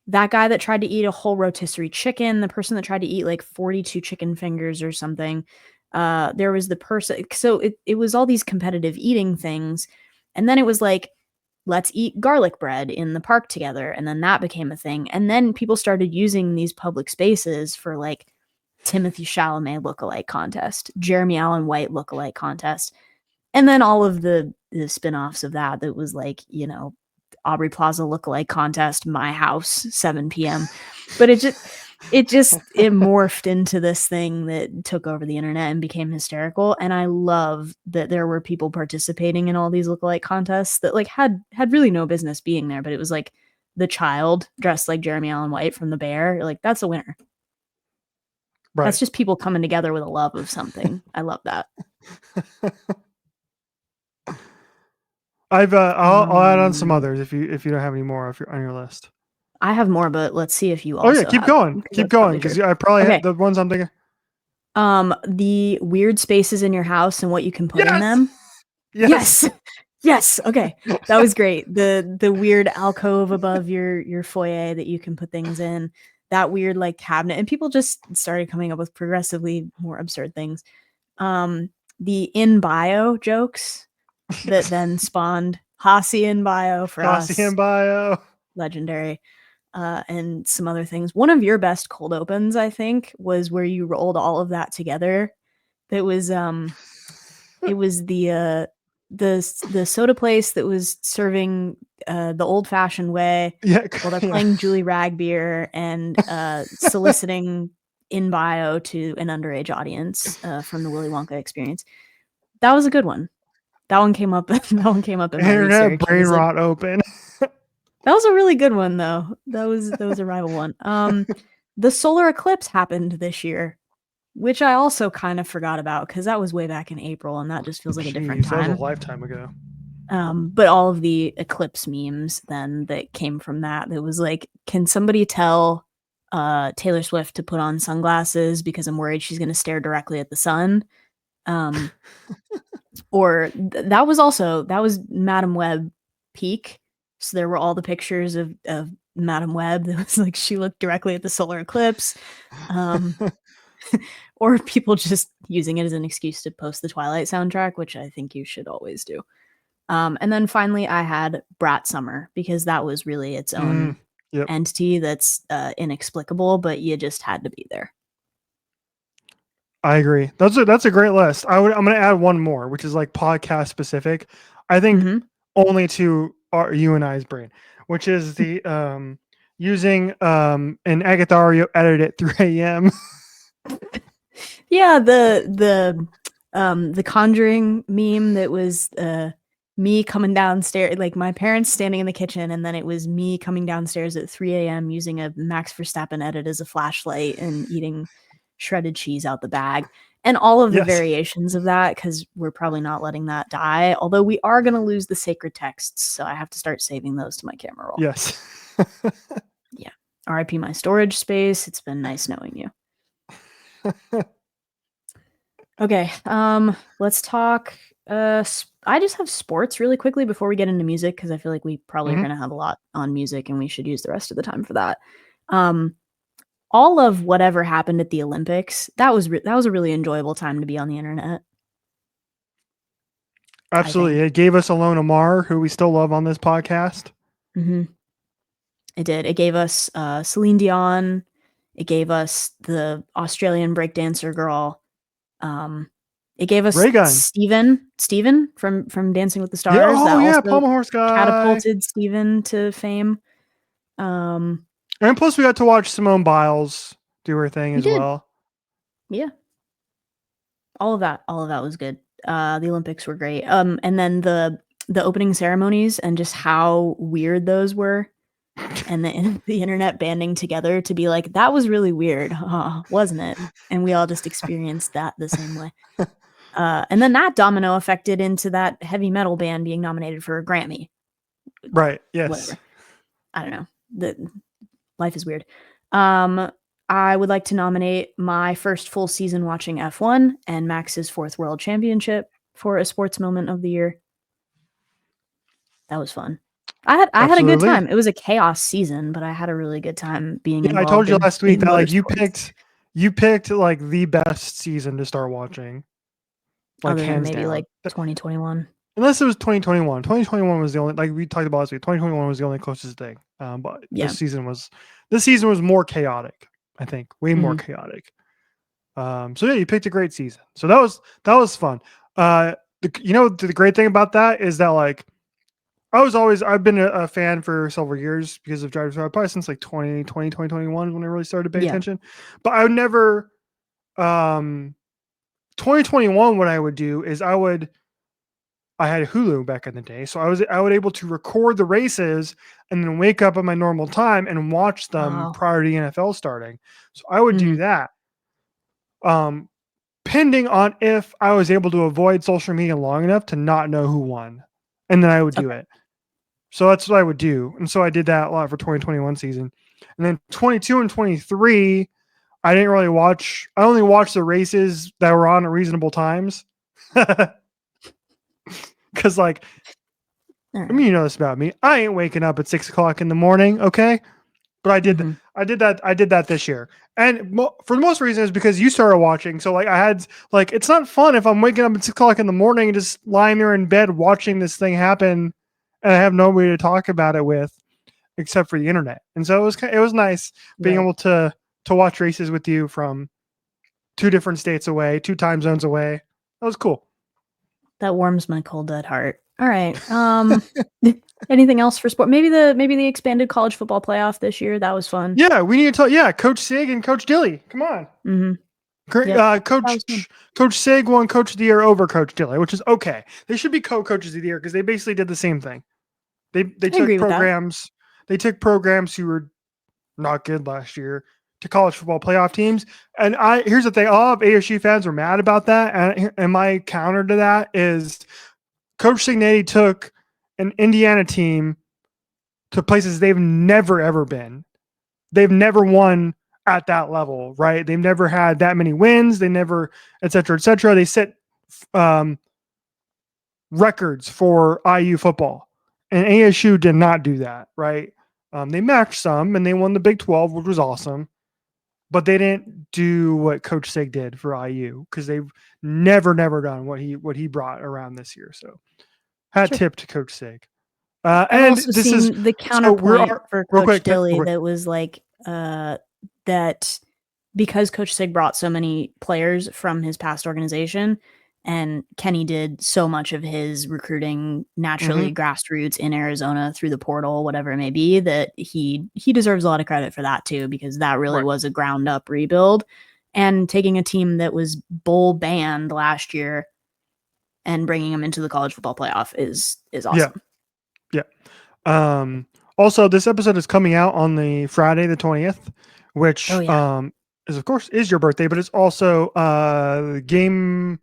that guy that tried to eat a whole rotisserie chicken, the person that tried to eat like 42 chicken fingers or something. There was the person. So it was all these competitive eating things. And then it was like, let's eat garlic bread in the park together. And then that became a thing. And then people started using these public spaces for like Timothy Chalamet lookalike contest, Jeremy Allen White lookalike contest. And then all of the spin-offs of that was like, you know, Aubrey Plaza lookalike contest, My House, 7 p.m. But it morphed into this thing that took over the internet and became hysterical. And I love that there were people participating in all these lookalike contests that like had really no business being there, but it was like the child dressed like Jeremy Allen White from The Bear. You're like, that's a winner. Right. That's just people coming together with a love of something. I love that. I'll add on some others if you don't have any more on your list. I have more, but let's see if you also. Keep going because I probably have the ones I'm thinking. The weird spaces in your house and what you can put in them. Yes. Okay, that was great. The weird alcove above your foyer that you can put things in. That weird like cabinet, and people just started coming up with progressively more absurd things. The in bio jokes that then spawned Hasi in bio for us. Hasi in bio, legendary. And some other things. One of your best cold opens, I think, was where you rolled all of that together. It was it was the soda place that was serving the old fashioned way. Yeah, while they're playing Julie Rag beer and soliciting in bio to an underage audience from the Willy Wonka experience. That was a good one. That one came up. That one came up in my research. Brain rot open. That was a really good one, though. That was a rival one. The solar eclipse happened this year, which I also kind of forgot about because that was way back in April, and that just feels like a different time. That was a lifetime ago. But all of the eclipse memes then that came from that was like, can somebody tell Taylor Swift to put on sunglasses because I'm worried she's going to stare directly at the sun? Or that was Madame Web peak. So there were all the pictures of Madame Web that was like she looked directly at the solar eclipse. Or people just using it as an excuse to post the Twilight soundtrack, which I think you should always do. And then finally, I had Brat Summer because that was really its own entity that's inexplicable, but you just had to be there. I agree. That's a great list. I'm going to add one more, which is like podcast specific. I think only to you and I's brain, which is the using an Agatha edit at 3 a.m. Yeah, the Conjuring meme that was me coming downstairs, like my parents standing in the kitchen, and then it was me coming downstairs at 3 a.m. using a Max Verstappen edit as a flashlight and eating shredded cheese out the bag. And all of the variations of that, because we're probably not letting that die. Although we are going to lose the sacred texts, so I have to start saving those to my camera roll. Yes. Yeah. RIP my storage space. It's been nice knowing you. Okay. Let's talk. I just have sports really quickly before we get into music because I feel like we probably are going to have a lot on music, and we should use the rest of the time for that. All of whatever happened at the Olympics, that was a really enjoyable time to be on the internet. Absolutely. It gave us Alon Amar, who we still love on this podcast. It did. It gave us Celine Dion. It gave us the Australian breakdancer girl. It gave us Steven from Dancing with the Stars. Yeah. Pommel Horse guy catapulted Steven to fame. And plus, we got to watch Simone Biles do her thing as well. Yeah. All of that was good. The Olympics were great. And then the opening ceremonies and just how weird those were, and the internet banding together to be like, that was really weird, wasn't it? And we all just experienced that the same way. And then that domino affected into that heavy metal band being nominated for a Grammy. Right. Yes. Whatever. I don't know. Life is weird. I would like to nominate my first full season watching F1 and Max's 4th World Championship for a sports moment of the year. That was fun. I had a good time. It was a chaos season, but I had a really good time being involved. I told you last week that like you picked like the best season to start watching. Like hands maybe down. Like 2021. Unless it was 2021. 2021 was the only, like we talked about last week, 2021 was the only closest thing. But this season was more chaotic, I think. Way more chaotic. So yeah, you picked a great season. So that was fun. The great thing about that is that like I've been a fan for several years because of Drive to Survive, probably since like 2021 when I really started to pay attention. But I would never 2021 what I would do is I had Hulu back in the day, so I would able to record the races and then wake up at my normal time and watch them prior to the NFL starting. So I would do that. Pending on if I was able to avoid social media long enough to not know who won, and then I would do it. So that's what I would do, and so I did that a lot for 2021 season, and then 22 and 23. I didn't really watch. I only watched the races that were on at reasonable times. Because like, I mean, you know this about me. I ain't waking up at 6 o'clock in the morning. Okay. But I did that this year. And for the most reason is because you started watching. So like I had like, it's not fun if I'm waking up at 6 o'clock in the morning and just lying there in bed watching this thing happen. And I have nobody to talk about it with except for the internet. And so it was nice being able to watch races with you from 2 different states away, 2 time zones away. That was cool. That warms my cold dead heart. All right. Anything else for sport? Maybe the expanded college football playoff this year. That was fun. Yeah, we need to talk. Yeah, Coach Sig and Coach Dilly. Come on. Great. Coach Sig won Coach of the Year over Coach Dilly, which is okay. They should be co-coaches of the year because they basically did the same thing. They took programs. They took programs who were not good last year to college football playoff teams. And here's the thing: all of ASU fans were mad about that. And my counter to that is Coach Signetti took an Indiana team to places they've never ever been. They've never won at that level, right? They've never had that many wins. They never, et cetera, et cetera. They set records for IU football, and ASU did not do that, right? They matched some and they won the Big 12, which was awesome. But they didn't do what Coach Sig did for IU because they've never done what he brought around this year. So Hat Sure. tip to Coach Sig. I've And also this is seen the so we're counterpoint for real Coach quick. Real Dilly quick. that was like that because Coach Sig brought so many players from his past organization and Kenny did so much of his recruiting naturally grassroots in Arizona through the portal, whatever it may be, that he deserves a lot of credit for that too, because that really was a ground up rebuild. And taking a team that was bowl banned last year and bringing them into the college football playoff is awesome. Yeah. Also, this episode is coming out on the Friday the 20th, which is of course is your birthday, but it's also the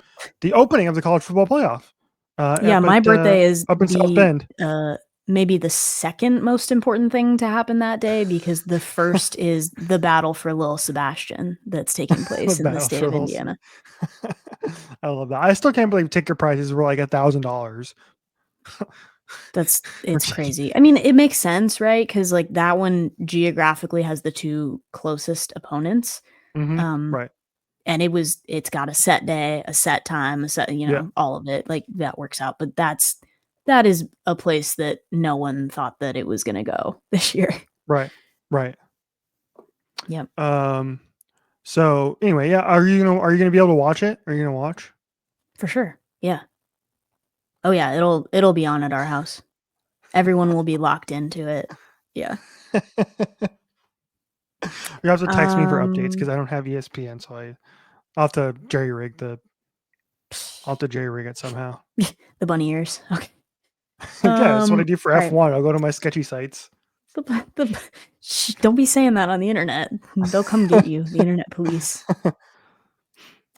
opening of the college football playoff. My birthday is up in South Bend. maybe the second most important thing to happen that day, because the first is the battle for Lil Sebastian that's taking place in the state of Indiana. I love that. I still can't believe ticket prices were like $1,000. It's crazy. I mean, it makes sense, right? Because like that one geographically has the two closest opponents. Right. And it's got a set day, a set time, a set, all of it. Like that works out. But that is a place that no one thought that it was going to go this year. Right. Yep. So anyway, yeah. Are you gonna be able to watch it? Are you gonna watch? For sure. Yeah. Oh yeah. It'll be on at our house. Everyone will be locked into it. Yeah. You have to text me for updates because I don't have ESPN, so I'll have to jerry rig it somehow. The bunny ears. Okay. Yeah, that's what I do for F1. Right. I'll go to my sketchy sites. Don't be saying that on the internet. They'll come get you, the internet police.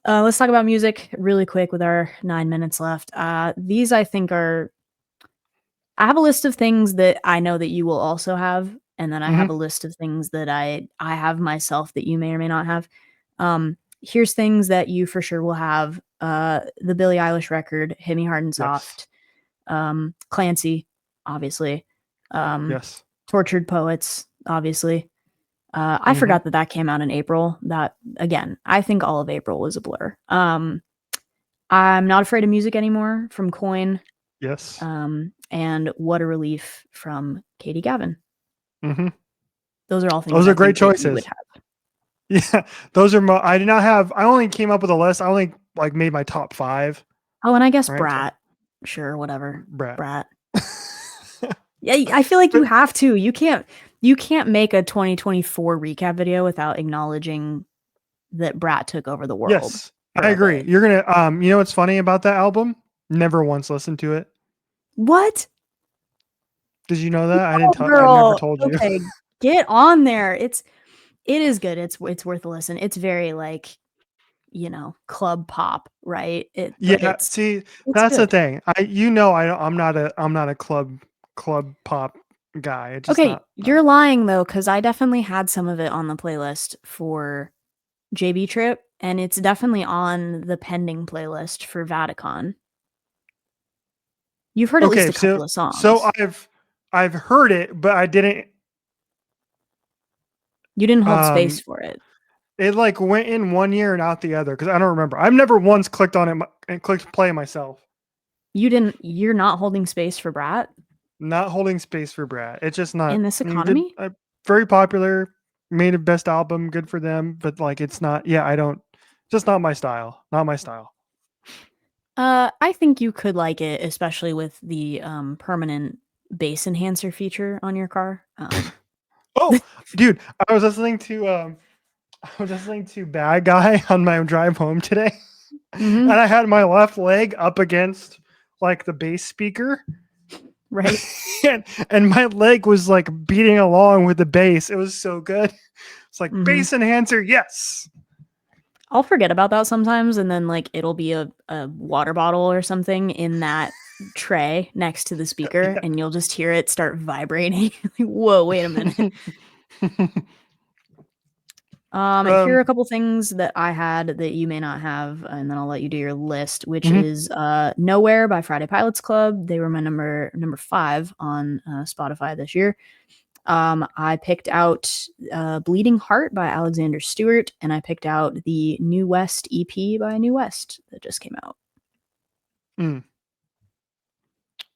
Let's talk about music really quick with our 9 minutes left. These I think I have a list of things that I know that you will also have, and then I have a list of things that I have myself that you may or may not have. Here's things that you for sure will have. The Billie Eilish record, Hit Me Hard and Soft. Yes. Clancy, obviously. Yes. Tortured Poets, obviously. I forgot that came out in April. That, again, I think all of April was a blur. I'm Not Afraid of Music Anymore from Coin. Yes. And What a Relief from Katie Gavin. Those are all things. Those are great choices. You would have. Yeah, those are I did not have. I only came up with a list. I only made my top 5. Oh, and I guess Brat. Sure, whatever. Brat. Yeah, I feel like you have to. You can't make a 2024 recap video without acknowledging that Brat took over the world. Yes, I agree. You're gonna you know what's funny about that album? Never once listened to it. What? Did you know that? I never told you. Okay, get on there. It is good. It's worth a listen. It's very club pop, right? See, that's good. The thing. I'm not a club pop guy. You're lying though, because I definitely had some of it on the playlist for JB Trip, and it's definitely on the pending playlist for Vatican. You've heard at least a couple of songs. So I've heard it, but I didn't. You didn't hold space for it. It went in one year and out the other because I don't remember. I've never once clicked on it and clicked play myself. You're not holding space for Brat? Not holding space for Brat. It's just not in this economy. Very popular, made a best album, good for them. But it's not. Yeah, I don't. Just not my style. Not my style. I think you could like it, especially with the permanent bass enhancer feature on your car. Oh, dude, I was listening to Bad Guy on my drive home today, and I had my left leg up against the bass speaker, right? and my leg was beating along with the bass. It was so good. It's bass enhancer, yes. I'll forget about that sometimes, and then it'll be a water bottle or something in that tray next to the speaker, and you'll just hear it start vibrating. Whoa, wait a minute. Here are a couple things that I had that you may not have, and then I'll let you do your list, which is Nowhere by Friday Pilots Club. They were my number 5 on Spotify this year. I picked out Bleeding Heart by Alexander Stewart, and I picked out the New West EP by New West that just came out.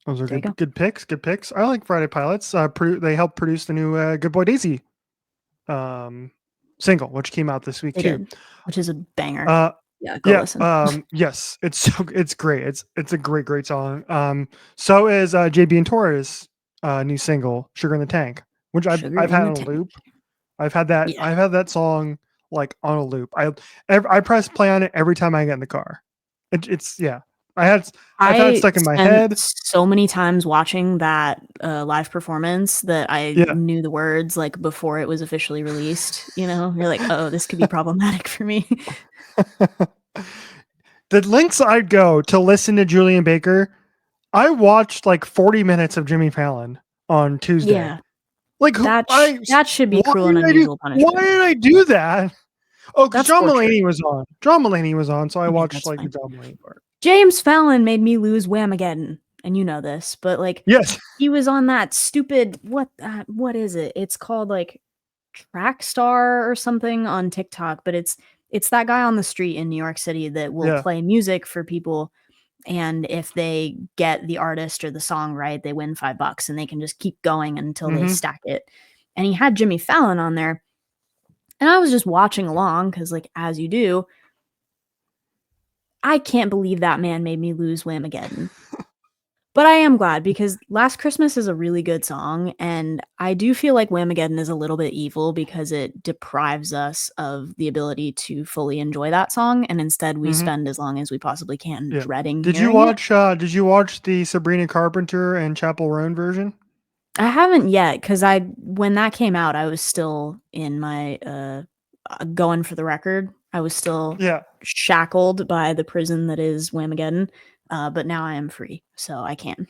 Those are There you go. good picks. Good picks. I like Friday Pilots. They helped produce the new Good Boy Daisy single, which came out this week They too. did, which is a banger. Uh, Yeah, go yeah. listen. Yes, it's great. It's a great song. So is JB and Torres' new single "Sugar in the Tank," which Sugar I've in had the on a tank. loop. I've had that Yeah. I've had that song like on a loop. I press play on it every time I get in the car. It's yeah. I've had it I stuck in my spent head. so many times watching that live performance that I Yeah. knew the words like before it was officially released. You know, you're like, oh, this could be problematic for me. The links I'd go to listen to Julian Baker, I watched like 40 minutes of Jimmy Fallon on Tuesday. Yeah, Like that should be why cruel and did I do unusual why punishment. did I do that? Oh, because That's John torture. Mulaney was on. John Mulaney was on, so I Okay, watched that's like the fine. John Mulaney part. James Fallon made me lose Whamageddon, and you know this, but like Yes. he was on that stupid what is it? It's called like Track Star or something on TikTok, but it's that guy on the street in New York City that will Yeah. play music for people, and if they get the artist or the song right, they win $5 and they can just keep going until they Mm-hmm. stack it. And he had Jimmy Fallon on there, and I was just watching along because like as you do. I can't believe that man made me lose Whamageddon. But I am glad because Last Christmas is a really good song, and I do feel like Whamageddon is a little bit evil because it deprives us of the ability to fully enjoy that song, and instead we Mm-hmm. spend as long as we possibly can Yeah. dreading Did you hearing it. watch did you watch the Sabrina Carpenter and Chapel Roan version? I haven't yet because I when that came out, I was still in my going for the record. I was still Yeah. shackled by the prison that is Whamageddon, but now I am free, so I can.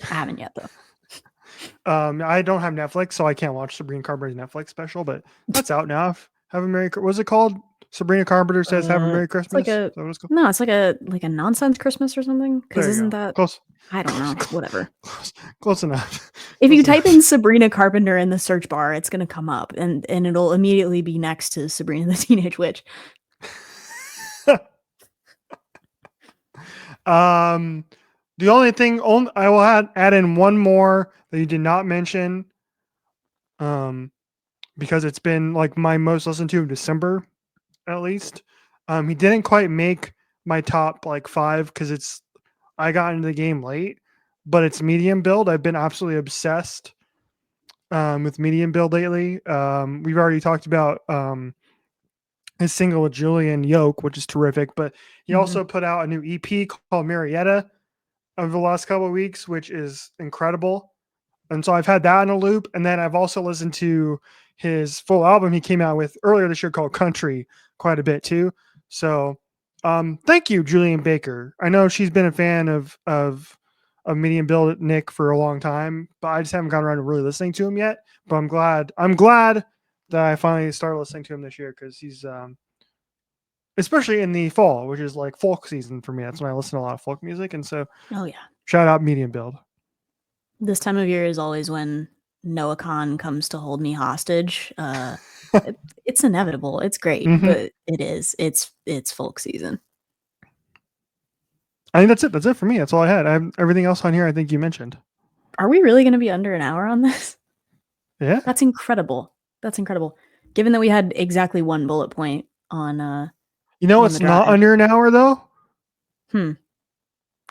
I haven't yet though. I don't have Netflix, so I can't watch Sabrina Carpenter's Netflix special, but that's out now. Have a Merry. Was it called Sabrina Carpenter says "Have a Merry It's like Christmas"? Is a that what it's called? no, it's like a nonsense Christmas or something. Because There you isn't go. that Close. I don't know, whatever. Close enough. If you Close type in enough. Sabrina Carpenter in the search bar, it's gonna come up, and it'll immediately be next to Sabrina the Teenage Witch. The only thing I will add in one more that you did not mention, because it's been like my most listened to in December, at least. He didn't quite make my top like 5 because I got into the game late, but it's medium build. I've been absolutely obsessed with medium build lately. We've already talked about his single with Julian Yoke, which is terrific, but he Mhm. also put out a new EP called Marietta over the last couple of weeks, which is incredible. And so I've had that in a loop. And then I've also listened to his full album he came out with earlier this year called Country quite a bit too. So thank you, Julian Baker. I know she's been a fan of Medium Build Nick for a long time, but I just haven't gotten around to really listening to him yet. But I'm glad that I finally started listening to him this year because he's especially in the fall, which is like folk season for me. That's when I listen to a lot of folk music. And so Oh yeah, shout out Medium Build. this time of year is always when Noah Khan comes to hold me hostage. It's inevitable. It's great, Mm-hmm. but it is. It's folk season. I think that's it. That's it for me. That's all I had. I have everything else on here. I think you mentioned. Are we really going to be under an hour on this? Yeah. That's incredible. That's incredible. Given that we had exactly one bullet point on You know, on it's the not drive. under an hour though.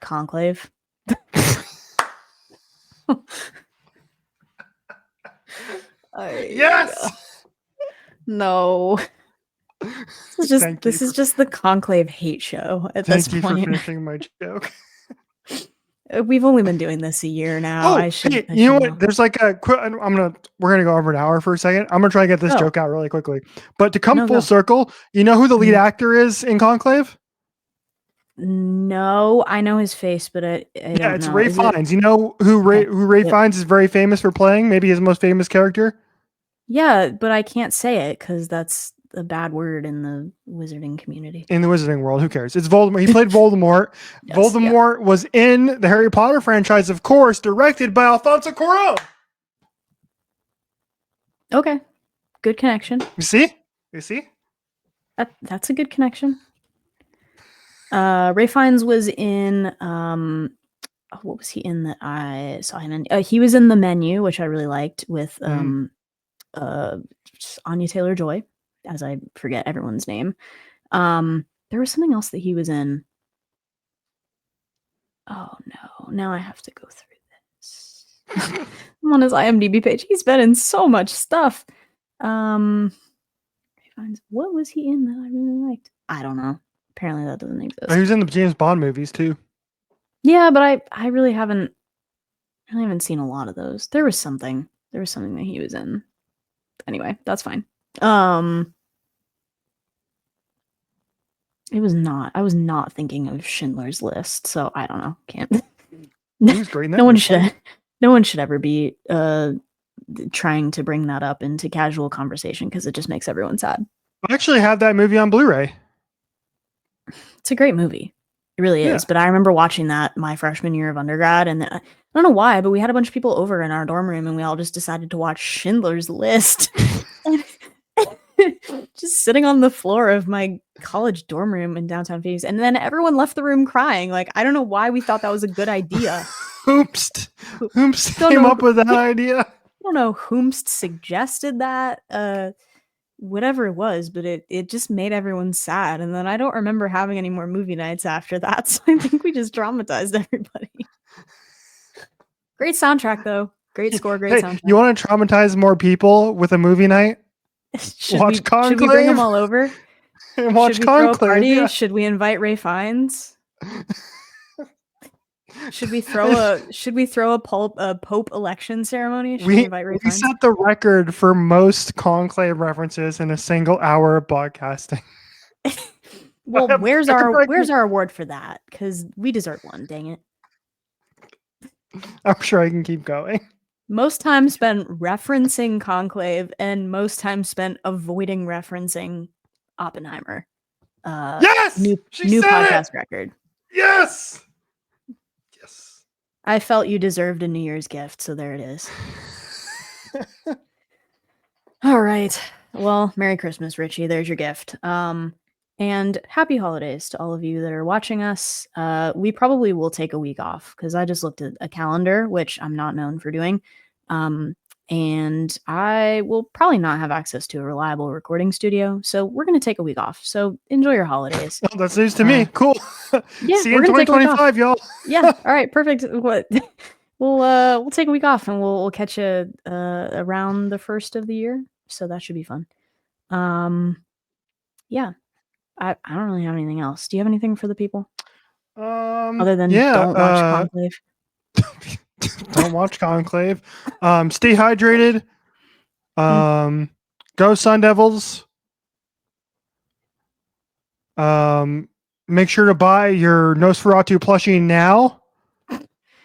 Conclave. Yes. No. Thank This you. is just the Conclave hate show at this Thank you for point. finishing my joke. We've only been doing this a year now. Oh, hey, I you know should what? know. There's like we're gonna go over an hour for a second. I'm gonna try to get this Oh, joke out really quickly. But to come no full go. circle, you know who the lead Mhm. actor is in Conclave? No, I know his face, but I Yeah, don't it's know. Ray Is it Fiennes. You know who okay? Ray Yep. Fiennes is very famous for playing? Maybe his most famous character Yeah, but I can't say it because that's a bad word in the wizarding community. in the Wizarding world. Who cares? It's Voldemort. He played Voldemort. Yes, yeah. Voldemort was in the Harry Potter franchise, of course, directed by Alfonso Cuarón. Okay. Good connection. You see? You see? That's a good connection. Ray Fiennes was in what was he in that I saw him in? He was in The Menu, which I really liked, with Anya Taylor-Joy, as I forget everyone's name. There was something else that he was in. Oh no, now I have to go through this. I'm on his IMDb page. He's been in so much stuff. What was he in that I really liked? I don't know. Apparently that doesn't exist. He was in the James Bond movies too. Yeah, but I really haven't seen a lot of those. There was something that he was in. Anyway, that's fine. It was not. I was not thinking of Schindler's List, so I don't know. Can't. He was great in that. No one should ever be trying to bring that up into casual conversation because it just makes everyone sad. I actually have that movie on Blu-ray. It's a great movie. It really is. But I remember watching that my freshman year of undergrad, and I don't know why, but we had a bunch of people over in our dorm room, and we all just decided to watch Schindler's List. Just sitting on the floor of my college dorm room in downtown Phoenix, and then everyone left the room crying. Like, I don't know why we thought that was a good idea. Whomst came up with that idea. I don't know whomst suggested that. Whatever it was, but it just made everyone sad. And then I don't remember having any more movie nights after that. So I think we just traumatized everybody. Great soundtrack though. Great score, great soundtrack. You want to traumatize more people with a movie night? Watch Conclave. Should we bring them all over? And watch Conclave. Yeah. Should we invite Ray Fiennes? Should we throw a Pope election ceremony? Should we invite Ray Fiennes? We set the record for most Conclave references in a single hour of podcasting. Well, where's our award for that? Because we deserve one. Dang it! I'm sure I can keep going. Most time spent referencing Conclave, and most time spent avoiding referencing Oppenheimer. Yes, new podcast record. Yes. I felt you deserved a New Year's gift, so there it is. All right. Well, Merry Christmas, Richie. There's your gift. And happy holidays to all of you that are watching us. We probably will take a week off because I just looked at a calendar, which I'm not known for doing. And I will probably not have access to a reliable recording studio. So we're going to take a week off. So enjoy your holidays. Oh, that's news to me. Cool. Yeah, see you in 2025, y'all. Yeah. All right. Perfect. What? We'll take a week off and we'll catch you around the first of the year. So that should be fun. Yeah. I don't really have anything else. Do you have anything for the people? Other than don't watch Conclave. Don't watch Conclave. Stay hydrated. Go Sun Devils. Make sure to buy your Nosferatu plushie now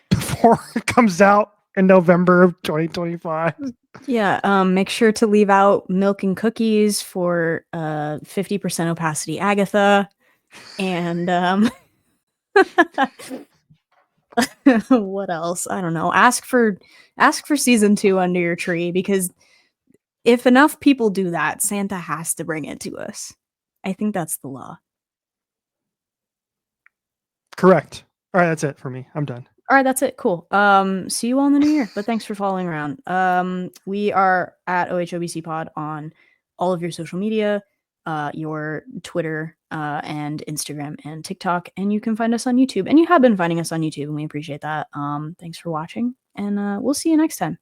before it comes out in November of 2025. Yeah, make sure to leave out milk and cookies for 50% opacity Agatha. And what else? I don't know. Ask for season 2 under your tree, because if enough people do that, Santa has to bring it to us. I think that's the law. Correct. All right, that's it for me. I'm done. All right, that's it. Cool. See you all in the new year, but thanks for following around. We are at OHOBC Pod on all of your social media, your Twitter, and Instagram and TikTok, and you can find us on YouTube. And you have been finding us on YouTube, and we appreciate that. Thanks for watching, and we'll see you next time.